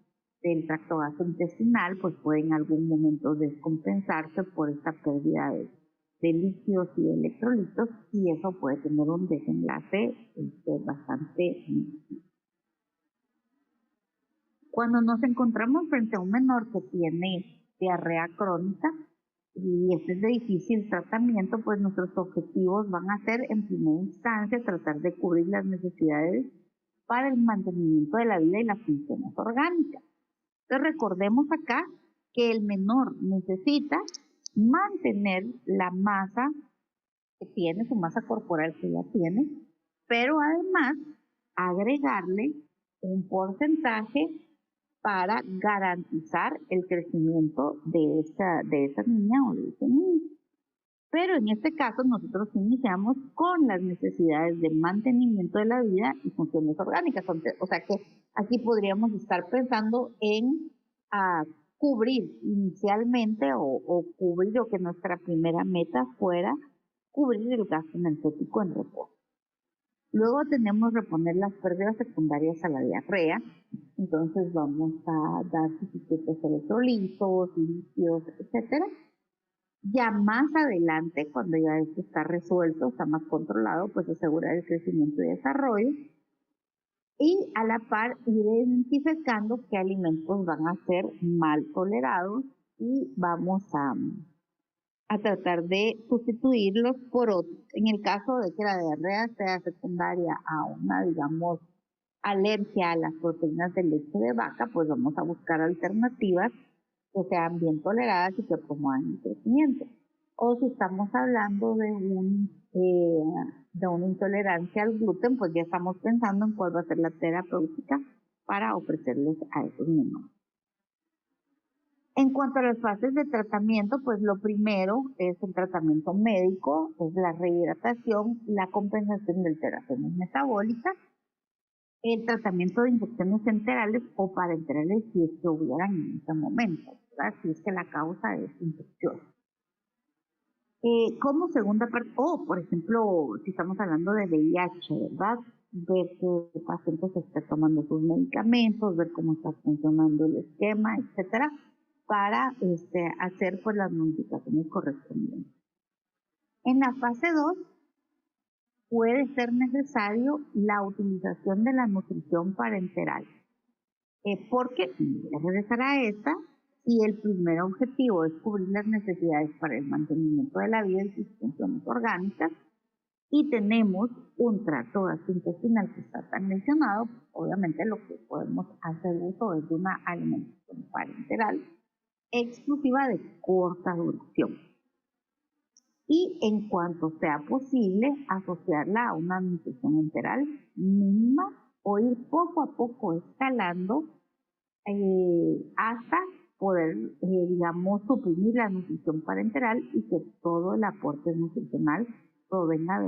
del tracto gastrointestinal, pues puede en algún momento descompensarse por esta pérdida de líquidos y de electrolitos, y eso puede tener un desenlace bastante negativo. Cuando nos encontramos frente a un menor que tiene diarrea crónica y este es de difícil tratamiento, pues nuestros objetivos van a ser en primera instancia tratar de cubrir las necesidades para el mantenimiento de la vida y las funciones orgánicas. Entonces recordemos acá que el menor necesita mantener la masa que tiene, su masa corporal que ya tiene, pero además agregarle un porcentaje para garantizar el crecimiento de esa niña o de ese niño. Pero en este caso nosotros iniciamos con las necesidades de mantenimiento de la vida y funciones orgánicas. O sea que aquí podríamos estar pensando en cubrir inicialmente o cubrir, o que nuestra primera meta fuera cubrir el gasto energético en reposo. Luego tenemos reponer las pérdidas secundarias a la diarrea. Entonces vamos a dar suficientes electrolitos, líquidos, etcétera. Ya más adelante, cuando ya esto está resuelto, está más controlado, pues asegurar el crecimiento y desarrollo. Y a la par ir identificando qué alimentos van a ser mal tolerados y vamos a tratar de sustituirlos por otros. En el caso de que la diarrea sea secundaria a una, digamos, alergia a las proteínas de leche de vaca, pues vamos a buscar alternativas que sean bien toleradas y que promuevan el crecimiento. O si estamos hablando de una intolerancia al gluten, pues ya estamos pensando en cuál va a ser la terapéutica para ofrecerles a esos menores. En cuanto a las fases de tratamiento, pues lo primero es el tratamiento médico, es la rehidratación, la compensación de alteraciones metabólicas, el tratamiento de infecciones enterales o parenterales si es que hubieran en ese momento, ¿verdad? Si es que la causa es infección. Como segunda parte, por ejemplo, si estamos hablando de VIH, ¿verdad? Ver que el paciente se está tomando sus medicamentos, ver cómo está funcionando el esquema, etcétera, para hacer pues las modificaciones correspondientes. En la fase 2 puede ser necesario la utilización de la nutrición parenteral, porque voy a regresar a esta, y el primer objetivo es cubrir las necesidades para el mantenimiento de la vida y sus funciones orgánicas, y tenemos un tracto gastrointestinal que está tan mencionado, obviamente lo que podemos hacer uso es de una alimentación parenteral exclusiva de corta duración. Y en cuanto sea posible, asociarla a una nutrición enteral mínima o ir poco a poco escalando hasta poder, digamos, suprimir la nutrición parenteral y que todo el aporte nutricional provenga de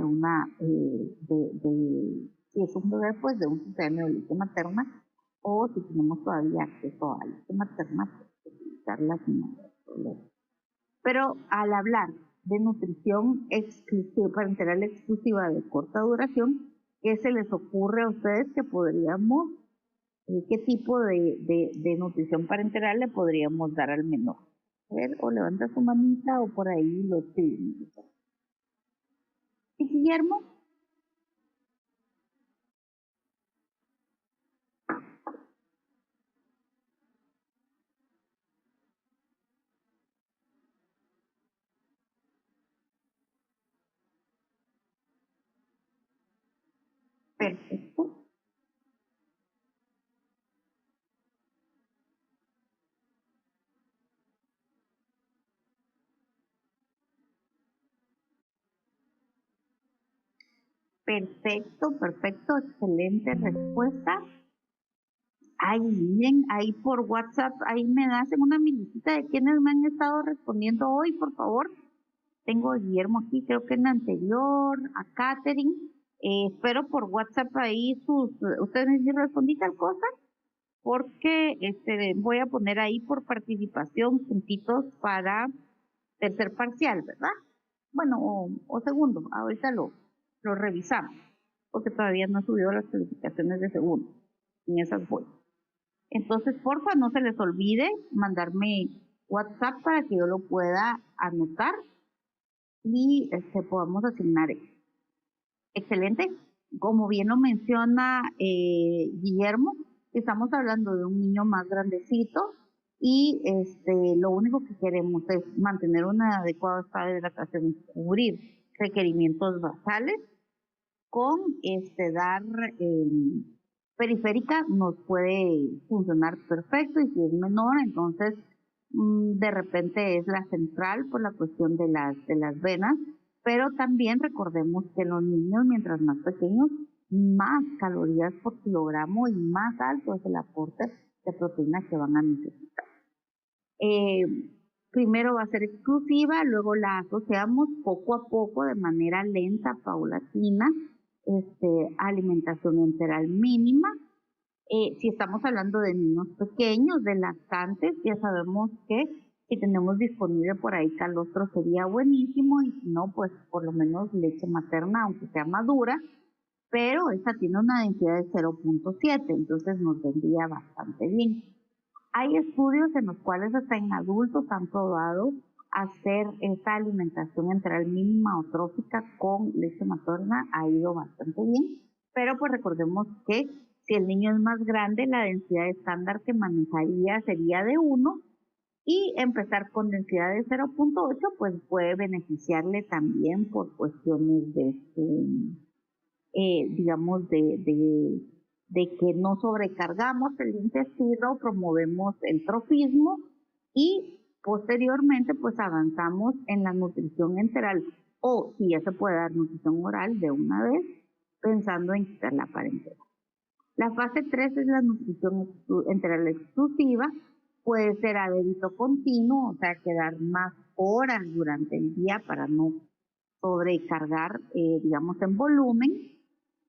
si es un bebé, pues de un sistema de leche materna, o si tenemos todavía acceso a leche materna, pues utilizarla sin mayor problema. Pero al hablar de nutrición exclusiva, parenteral exclusiva de corta duración, ¿qué se les ocurre a ustedes que podríamos qué tipo de nutrición parenteral le podríamos dar al menor. A ver, o levanta su manita o por ahí lo escribimos. ¿Y Guillermo? Perfecto. Perfecto, excelente respuesta. Ay, miren, ahí por WhatsApp, ahí me hacen una minutita de quienes me han estado respondiendo hoy, por favor. Tengo a Guillermo aquí, creo que en la anterior, a Katherine. Espero por WhatsApp ahí ustedes me respondí tal cosa, porque voy a poner ahí por participación puntitos para tercer parcial, ¿verdad? Bueno, o segundo, ahorita lo revisamos, porque todavía no he subido las calificaciones de segundo, en esas voy. Entonces, porfa, no se les olvide mandarme WhatsApp para que yo lo pueda anotar y podamos asignar eso. Excelente. Como bien lo menciona Guillermo, estamos hablando de un niño más grandecito y lo único que queremos es mantener un adecuado estado de hidratación y cubrir requerimientos basales con dar periférica nos puede funcionar perfecto, y si es menor, entonces de repente es la central por la cuestión de las venas, pero también recordemos que los niños, mientras más pequeños, más calorías por kilogramo y más alto es el aporte de proteínas que van a necesitar. Primero va a ser exclusiva, luego la asociamos poco a poco de manera lenta, paulatina, alimentación enteral mínima. Si estamos hablando de niños pequeños, de lactantes, ya sabemos que si tenemos disponible por ahí calostro sería buenísimo, y si no, pues por lo menos leche materna, aunque sea madura, pero esa tiene una densidad de 0.7, entonces nos vendría bastante bien. Hay estudios en los cuales hasta en adultos han probado hacer esta alimentación enteral mínima o trófica con leche materna, ha ido bastante bien, pero pues recordemos que si el niño es más grande, la densidad estándar que manejaría sería de 1, y empezar con densidad de 0.8 pues puede beneficiarle también por cuestiones digamos, de que no sobrecargamos el intestino, promovemos el trofismo y posteriormente pues avanzamos en la nutrición enteral, o si ya se puede dar nutrición oral de una vez, pensando en quitar la parentela. La fase 3 es la nutrición enteral exclusiva, puede ser a débito continuo, o sea, quedar más horas durante el día para no sobrecargar, digamos, en volumen,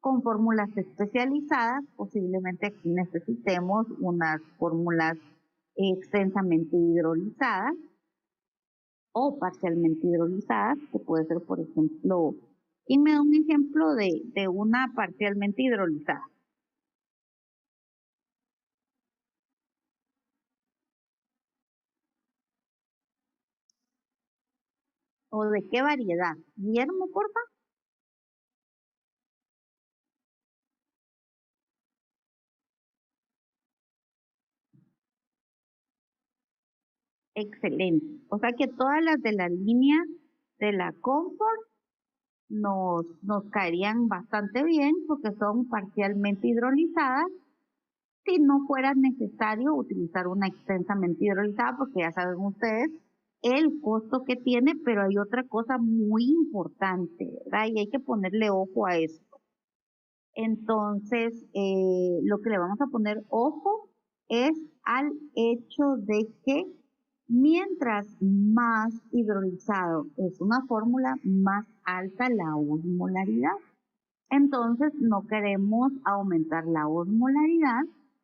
con fórmulas especializadas. Posiblemente aquí necesitemos unas fórmulas extensamente hidrolizadas o parcialmente hidrolizadas, que puede ser, por ejemplo, y me da un ejemplo de una parcialmente hidrolizada. ¿O de qué variedad? Guillermo, porfa. Excelente. O sea que todas las de la línea de la Comfort nos caerían bastante bien, porque son parcialmente hidrolizadas. Si no fuera necesario utilizar una extensamente hidrolizada, porque ya saben ustedes el costo que tiene, pero hay otra cosa muy importante, ¿verdad? Y hay que ponerle ojo a esto. Entonces, lo que le vamos a poner ojo es al hecho de que mientras más hidrolizado es una fórmula, más alta la osmolaridad. Entonces, no queremos aumentar la osmolaridad,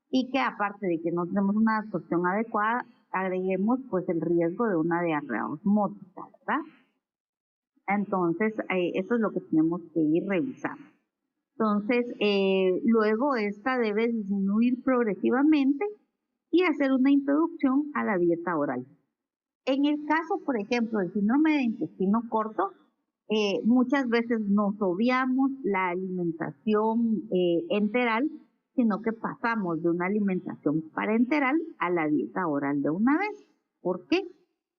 y que aparte de que no tenemos una absorción adecuada, agreguemos pues el riesgo de una diarrea osmótica, ¿verdad? Entonces, eso es lo que tenemos que ir revisando. Entonces, luego esta debe disminuir progresivamente y hacer una introducción a la dieta oral. En el caso, por ejemplo, del síndrome de intestino corto, muchas veces nos obviamos la alimentación enteral, sino que pasamos de una alimentación parenteral a la dieta oral de una vez. ¿Por qué?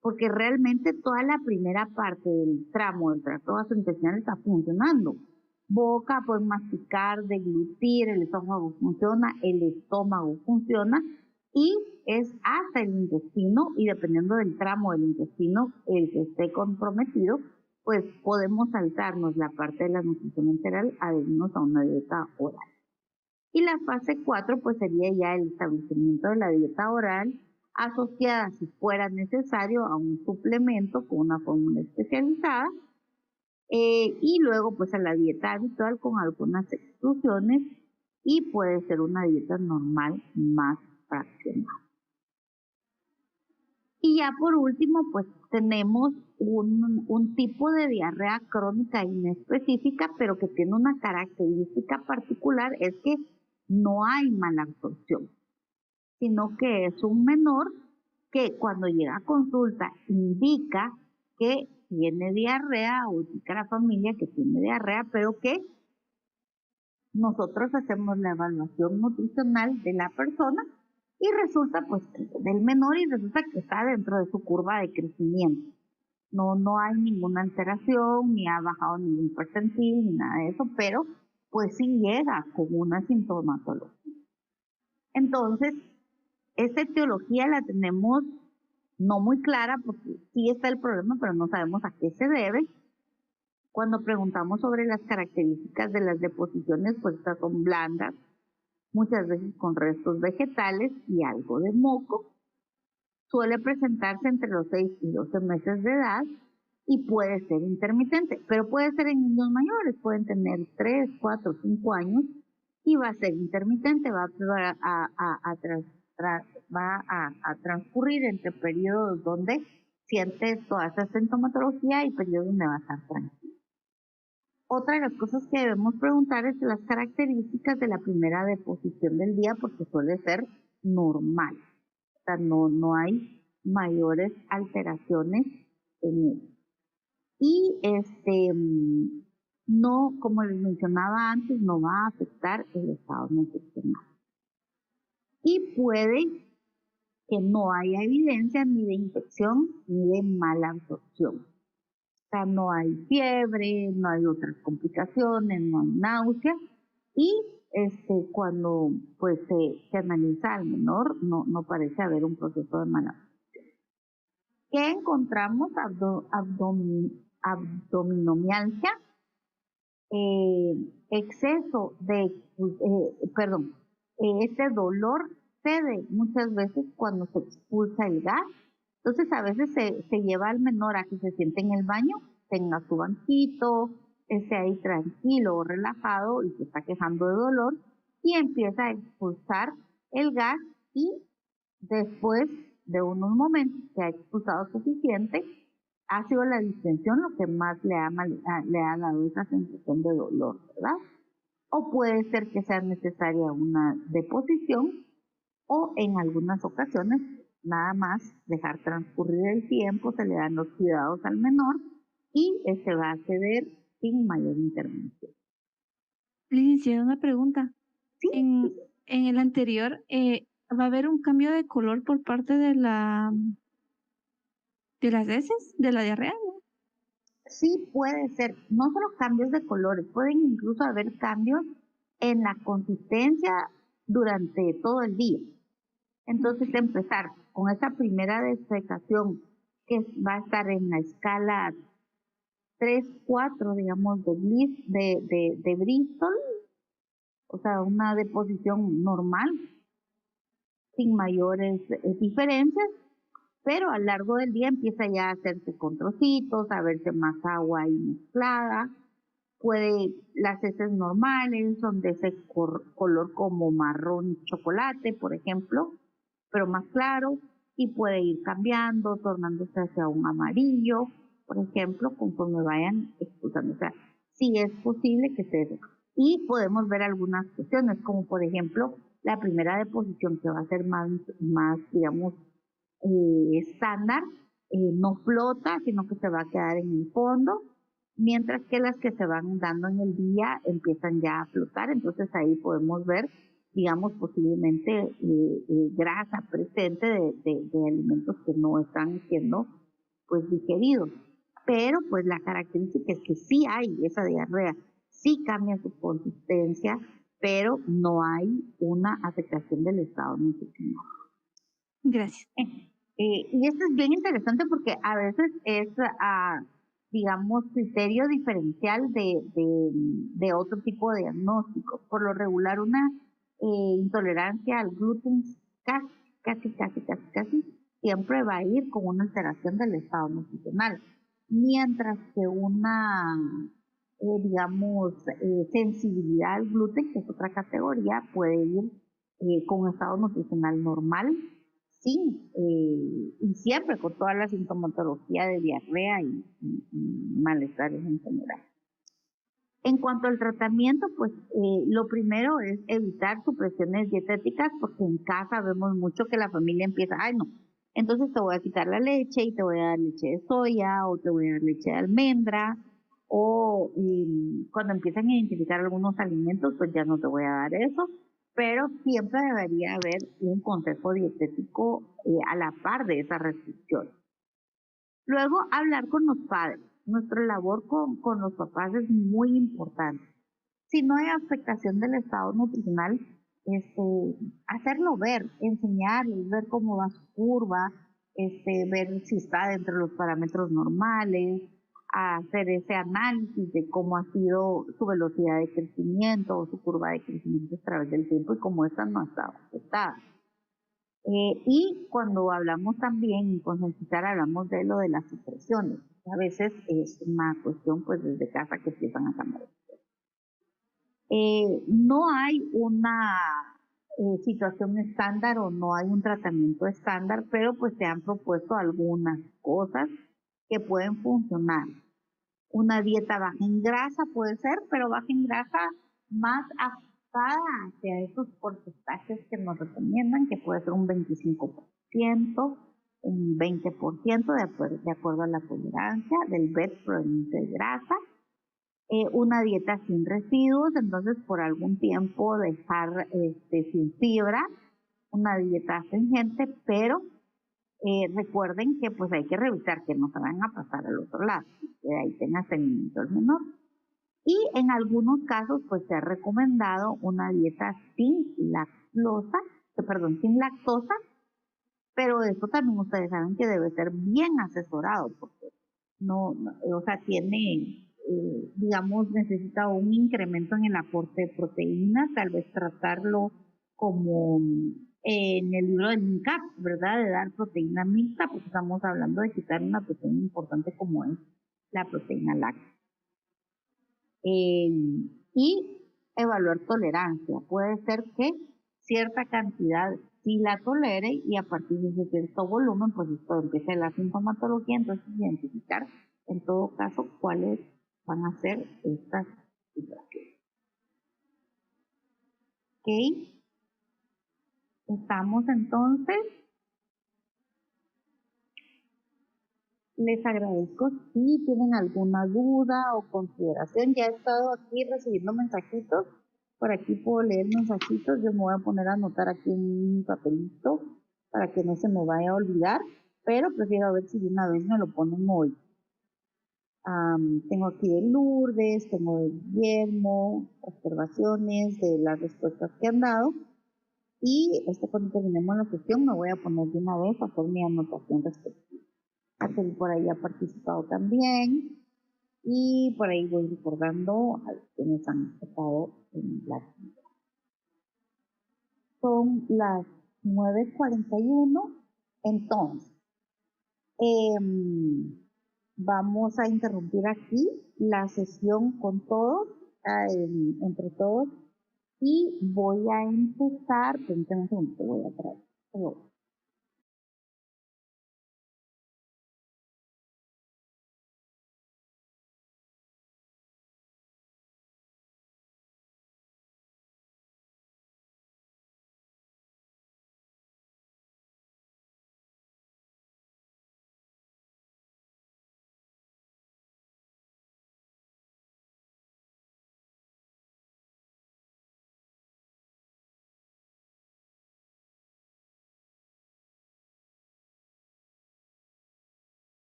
Porque realmente toda la primera parte del tramo del tracto gastrointestinal está funcionando. Boca, pueden masticar, deglutir, el esófago funciona, el estómago funciona y es hasta el intestino, y dependiendo del tramo del intestino el que esté comprometido, pues podemos saltarnos la parte de la nutrición enteral a irnos a una dieta oral. Y la fase 4 pues sería ya el establecimiento de la dieta oral, asociada, si fuera necesario, a un suplemento con una fórmula especializada, y luego pues a la dieta habitual con algunas exclusiones, y puede ser una dieta normal más fraccionada. Y ya por último, pues tenemos un tipo de diarrea crónica inespecífica, pero que tiene una característica particular, es que no hay malabsorción, sino que es un menor que cuando llega a consulta indica que tiene diarrea, o indica a la familia que tiene diarrea, pero que nosotros hacemos la evaluación nutricional de la persona y resulta pues del menor, y resulta que está dentro de su curva de crecimiento. No hay ninguna alteración, ni ha bajado ningún percentil, ni nada de eso, pero pues sí llega con una sintomatología. Entonces, esta etiología la tenemos no muy clara, porque sí está el problema, pero no sabemos a qué se debe. Cuando preguntamos sobre las características de las deposiciones, pues estas son blandas, muchas veces con restos vegetales y algo de moco. Suele presentarse entre los 6 y 12 meses de edad y puede ser intermitente, pero puede ser en niños mayores, pueden tener 3, 4, 5 años y va a ser intermitente, va a transcurrir entre periodos donde sientes toda esa sintomatología y periodos donde va a estar tranquilo. Otra de las cosas que debemos preguntar es las características de la primera deposición del día, porque suele ser normal. O sea, no hay mayores alteraciones en él. Y no, como les mencionaba antes, no va a afectar el estado nutricional. Y puede que no haya evidencia ni de infección ni de mala absorción. O sea, no hay fiebre, no hay otras complicaciones, no hay náusea, y cuando pues se analiza al menor no parece haber un proceso de malabsorción. ¿Qué encontramos? Abdominomialgia, exceso de, este dolor cede muchas veces cuando se expulsa el gas. Entonces a veces se lleva al menor a que se siente en el baño, tenga su banquito, esté ahí tranquilo o relajado y se está quejando de dolor, y empieza a expulsar el gas, y después de unos momentos que ha expulsado suficiente, ha sido la distensión lo que más le ha dado esa sensación de dolor, ¿verdad? O puede ser que sea necesaria una deposición, o en algunas ocasiones nada más dejar transcurrir el tiempo, se le dan los cuidados al menor y se va a ceder sin mayor intervención. Licenciada, una pregunta. ¿Sí? En el anterior, ¿va a haber un cambio de color por parte de las heces, de la diarrea? ¿No? Sí, puede ser. No solo cambios de colores, pueden incluso haber cambios en la consistencia durante todo el día. Entonces, empezar con esa primera defecación que va a estar en la escala 3, 4, digamos, de Bristol, o sea, una deposición normal, sin mayores diferencias, pero a lo largo del día empieza ya a hacerse con trocitos, a verse más agua ahí mezclada. Las heces normales son de ese color como marrón chocolate, por ejemplo, pero más claro, y puede ir cambiando, tornándose hacia un amarillo, por ejemplo, conforme vayan expulsando. O sea, sí es posible que se dé. Y podemos ver algunas cuestiones, como por ejemplo, la primera deposición que va a ser más digamos, estándar, no flota, sino que se va a quedar en el fondo, mientras que las que se van dando en el día empiezan ya a flotar. Entonces ahí podemos ver, digamos, posiblemente grasa presente de alimentos que no están siendo pues digeridos. Pero pues la característica es que sí hay esa diarrea, sí cambia su consistencia, pero no hay una afectación del estado nutricional. Gracias. Y esto es bien interesante porque a veces es, digamos, criterio diferencial de otro tipo de diagnóstico. Por lo regular, una intolerancia al gluten casi siempre va a ir con una alteración del estado nutricional, mientras que una, digamos, sensibilidad al gluten, que es otra categoría, puede ir con un estado nutricional normal, sí, y siempre con toda la sintomatología de diarrea y malestares en general. En cuanto al tratamiento, pues lo primero es evitar supresiones dietéticas, porque en casa vemos mucho que la familia empieza, ay no, entonces te voy a quitar la leche y te voy a dar leche de soya o te voy a dar leche de almendra, o cuando empiezan a identificar algunos alimentos, pues ya no te voy a dar eso, pero siempre debería haber un consejo dietético a la par de esa restricción. Luego, hablar con los padres. Nuestra labor con los papás es muy importante. Si no hay afectación del estado nutricional, hacerlo ver, enseñarles, ver cómo va su curva, ver si está dentro de los parámetros normales, hacer ese análisis de cómo ha sido su velocidad de crecimiento o su curva de crecimiento a través del tiempo y cómo esta no ha estado afectada. Y cuando hablamos también en concientizar, hablamos de lo de las supresiones. A veces es una cuestión pues desde casa que empiezan a cambiar. No hay una situación estándar o no hay un tratamiento estándar, pero pues se han propuesto algunas cosas que pueden funcionar. Una dieta baja en grasa puede ser, pero baja en grasa más ajustada hacia esos porcentajes que nos recomiendan, que puede ser un 25%, un 20%, de acuerdo a la tolerancia del BET proveniente de grasa. Una dieta sin residuos, entonces por algún tiempo dejar sin fibra, una dieta astringente, pero recuerden que pues hay que revisar que no se vayan a pasar al otro lado, que ahí tenga seguimiento el menor. Y en algunos casos pues se ha recomendado una dieta sin lactosa, pero eso también ustedes saben que debe ser bien asesorado, porque tiene, digamos, necesita un incremento en el aporte de proteínas, tal vez tratarlo como en el libro de NICAP, ¿verdad? De dar proteína mixta, porque estamos hablando de quitar una proteína importante como es la proteína láctea. Y evaluar tolerancia. Puede ser que cierta cantidad sí la tolere y a partir de cierto volumen, pues esto empieza la sintomatología, entonces identificar en todo caso cuáles van a ser estas situaciones. ¿Ok? Estamos entonces. Les agradezco si tienen alguna duda o consideración. Ya he estado aquí recibiendo mensajitos. Por aquí puedo leer mensajitos. Yo me voy a poner a anotar aquí en mi papelito para que no se me vaya a olvidar. Pero prefiero ver si de una vez me lo ponen hoy. Tengo aquí de Lourdes, tengo de Guillermo, observaciones de las respuestas que han dado. Y cuando terminemos la sesión me voy a poner de una vez a hacer mi anotación respectiva. Aquel por ahí ha participado también y por ahí voy recordando a quienes han estado en la actividad. Son las 9:41, entonces vamos a interrumpir aquí la sesión con todos, entre todos, y voy a empezar, permítanme un segundo, voy a traer.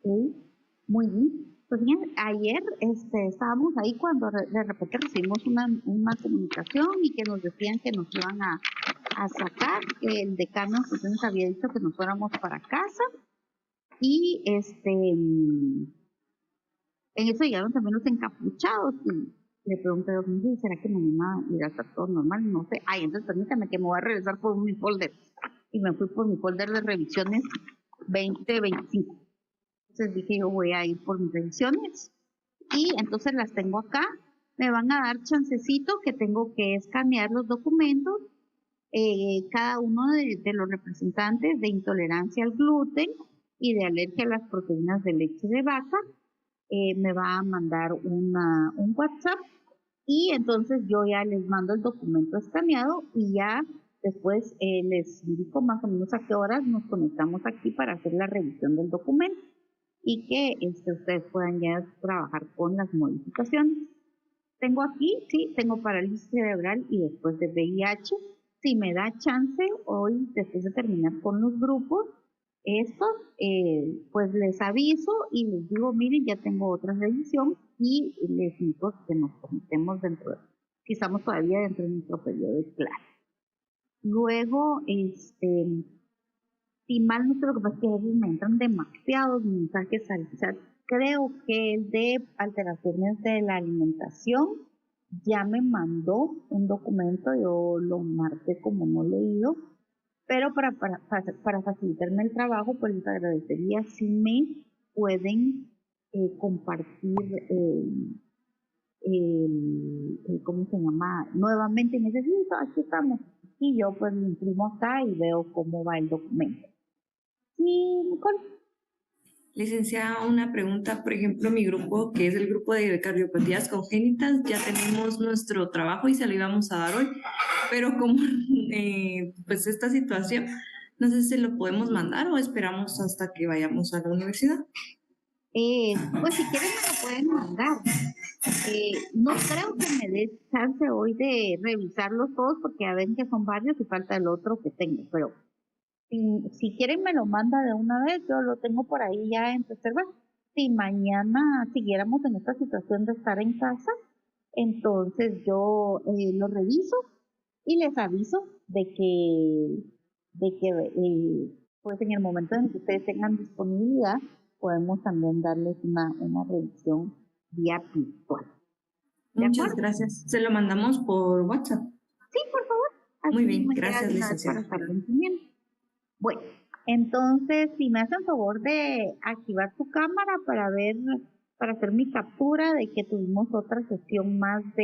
Ok, muy bien. Pues bien, ayer estábamos ahí cuando de repente recibimos una comunicación y que nos decían que nos iban a sacar, que el decano pues, nos había dicho que nos fuéramos para casa y en eso llegaron también los encapuchados y le pregunté a Domingo, ¿será que mañana irá a estar todo normal? No sé. Ay, entonces permítame que me voy a regresar por mi folder. Y me fui por mi folder de revisiones 2025. Entonces dije, yo voy a ir por mis revisiones. Y entonces las tengo acá. Me van a dar chancecito que tengo que escanear los documentos. Cada uno de los representantes de intolerancia al gluten y de alergia a las proteínas de leche de vaca me va a mandar un WhatsApp y entonces yo ya les mando el documento escaneado y ya después les indico más o menos a qué horas nos conectamos aquí para hacer la revisión del documento y que ustedes puedan ya trabajar con las modificaciones. Tengo aquí, sí, tengo parálisis cerebral y después de VIH. Si me da chance hoy, después de terminar con los grupos, estos, pues les aviso y les digo, miren, ya tengo otra revisión y les digo que nos conectemos si estamos todavía dentro de nuestro periodo de clase. Luego, si mal no sé, lo que pasa es que a veces me entran demasiados mensajes al chat. Creo que el de alteraciones de la alimentación ya me mandó un documento, yo lo marqué como no leído, pero para facilitarme el trabajo, pues les agradecería si me pueden compartir ¿cómo se llama? Nuevamente necesito, aquí estamos. Y yo pues lo imprimo acá y veo cómo va el documento. Sí, Nicole. Licenciada, una pregunta, por ejemplo, mi grupo, que es el grupo de cardiopatías congénitas, ya tenemos nuestro trabajo y se lo íbamos a dar hoy, pero como pues esta situación, no sé si lo podemos mandar o esperamos hasta que vayamos a la universidad. Pues si quieren me lo pueden mandar. No creo que me dé chance hoy de revisarlos todos porque ya ven que son varios y falta el otro que tengo, pero si quieren me lo manda de una vez, yo lo tengo por ahí ya en reserva. Si mañana siguiéramos en esta situación de estar en casa, entonces yo lo reviso y les aviso de que pues en el momento en que ustedes tengan disponibilidad, podemos también darles una revisión vía virtual. Muchas gracias. Se lo mandamos por WhatsApp. Sí, por favor. Así muy bien, me queda gracias, de una vez licenciada. para estarlo imprimiendo. Bueno, entonces, si me hacen favor de activar su cámara para hacer mi captura de que tuvimos otra sesión más de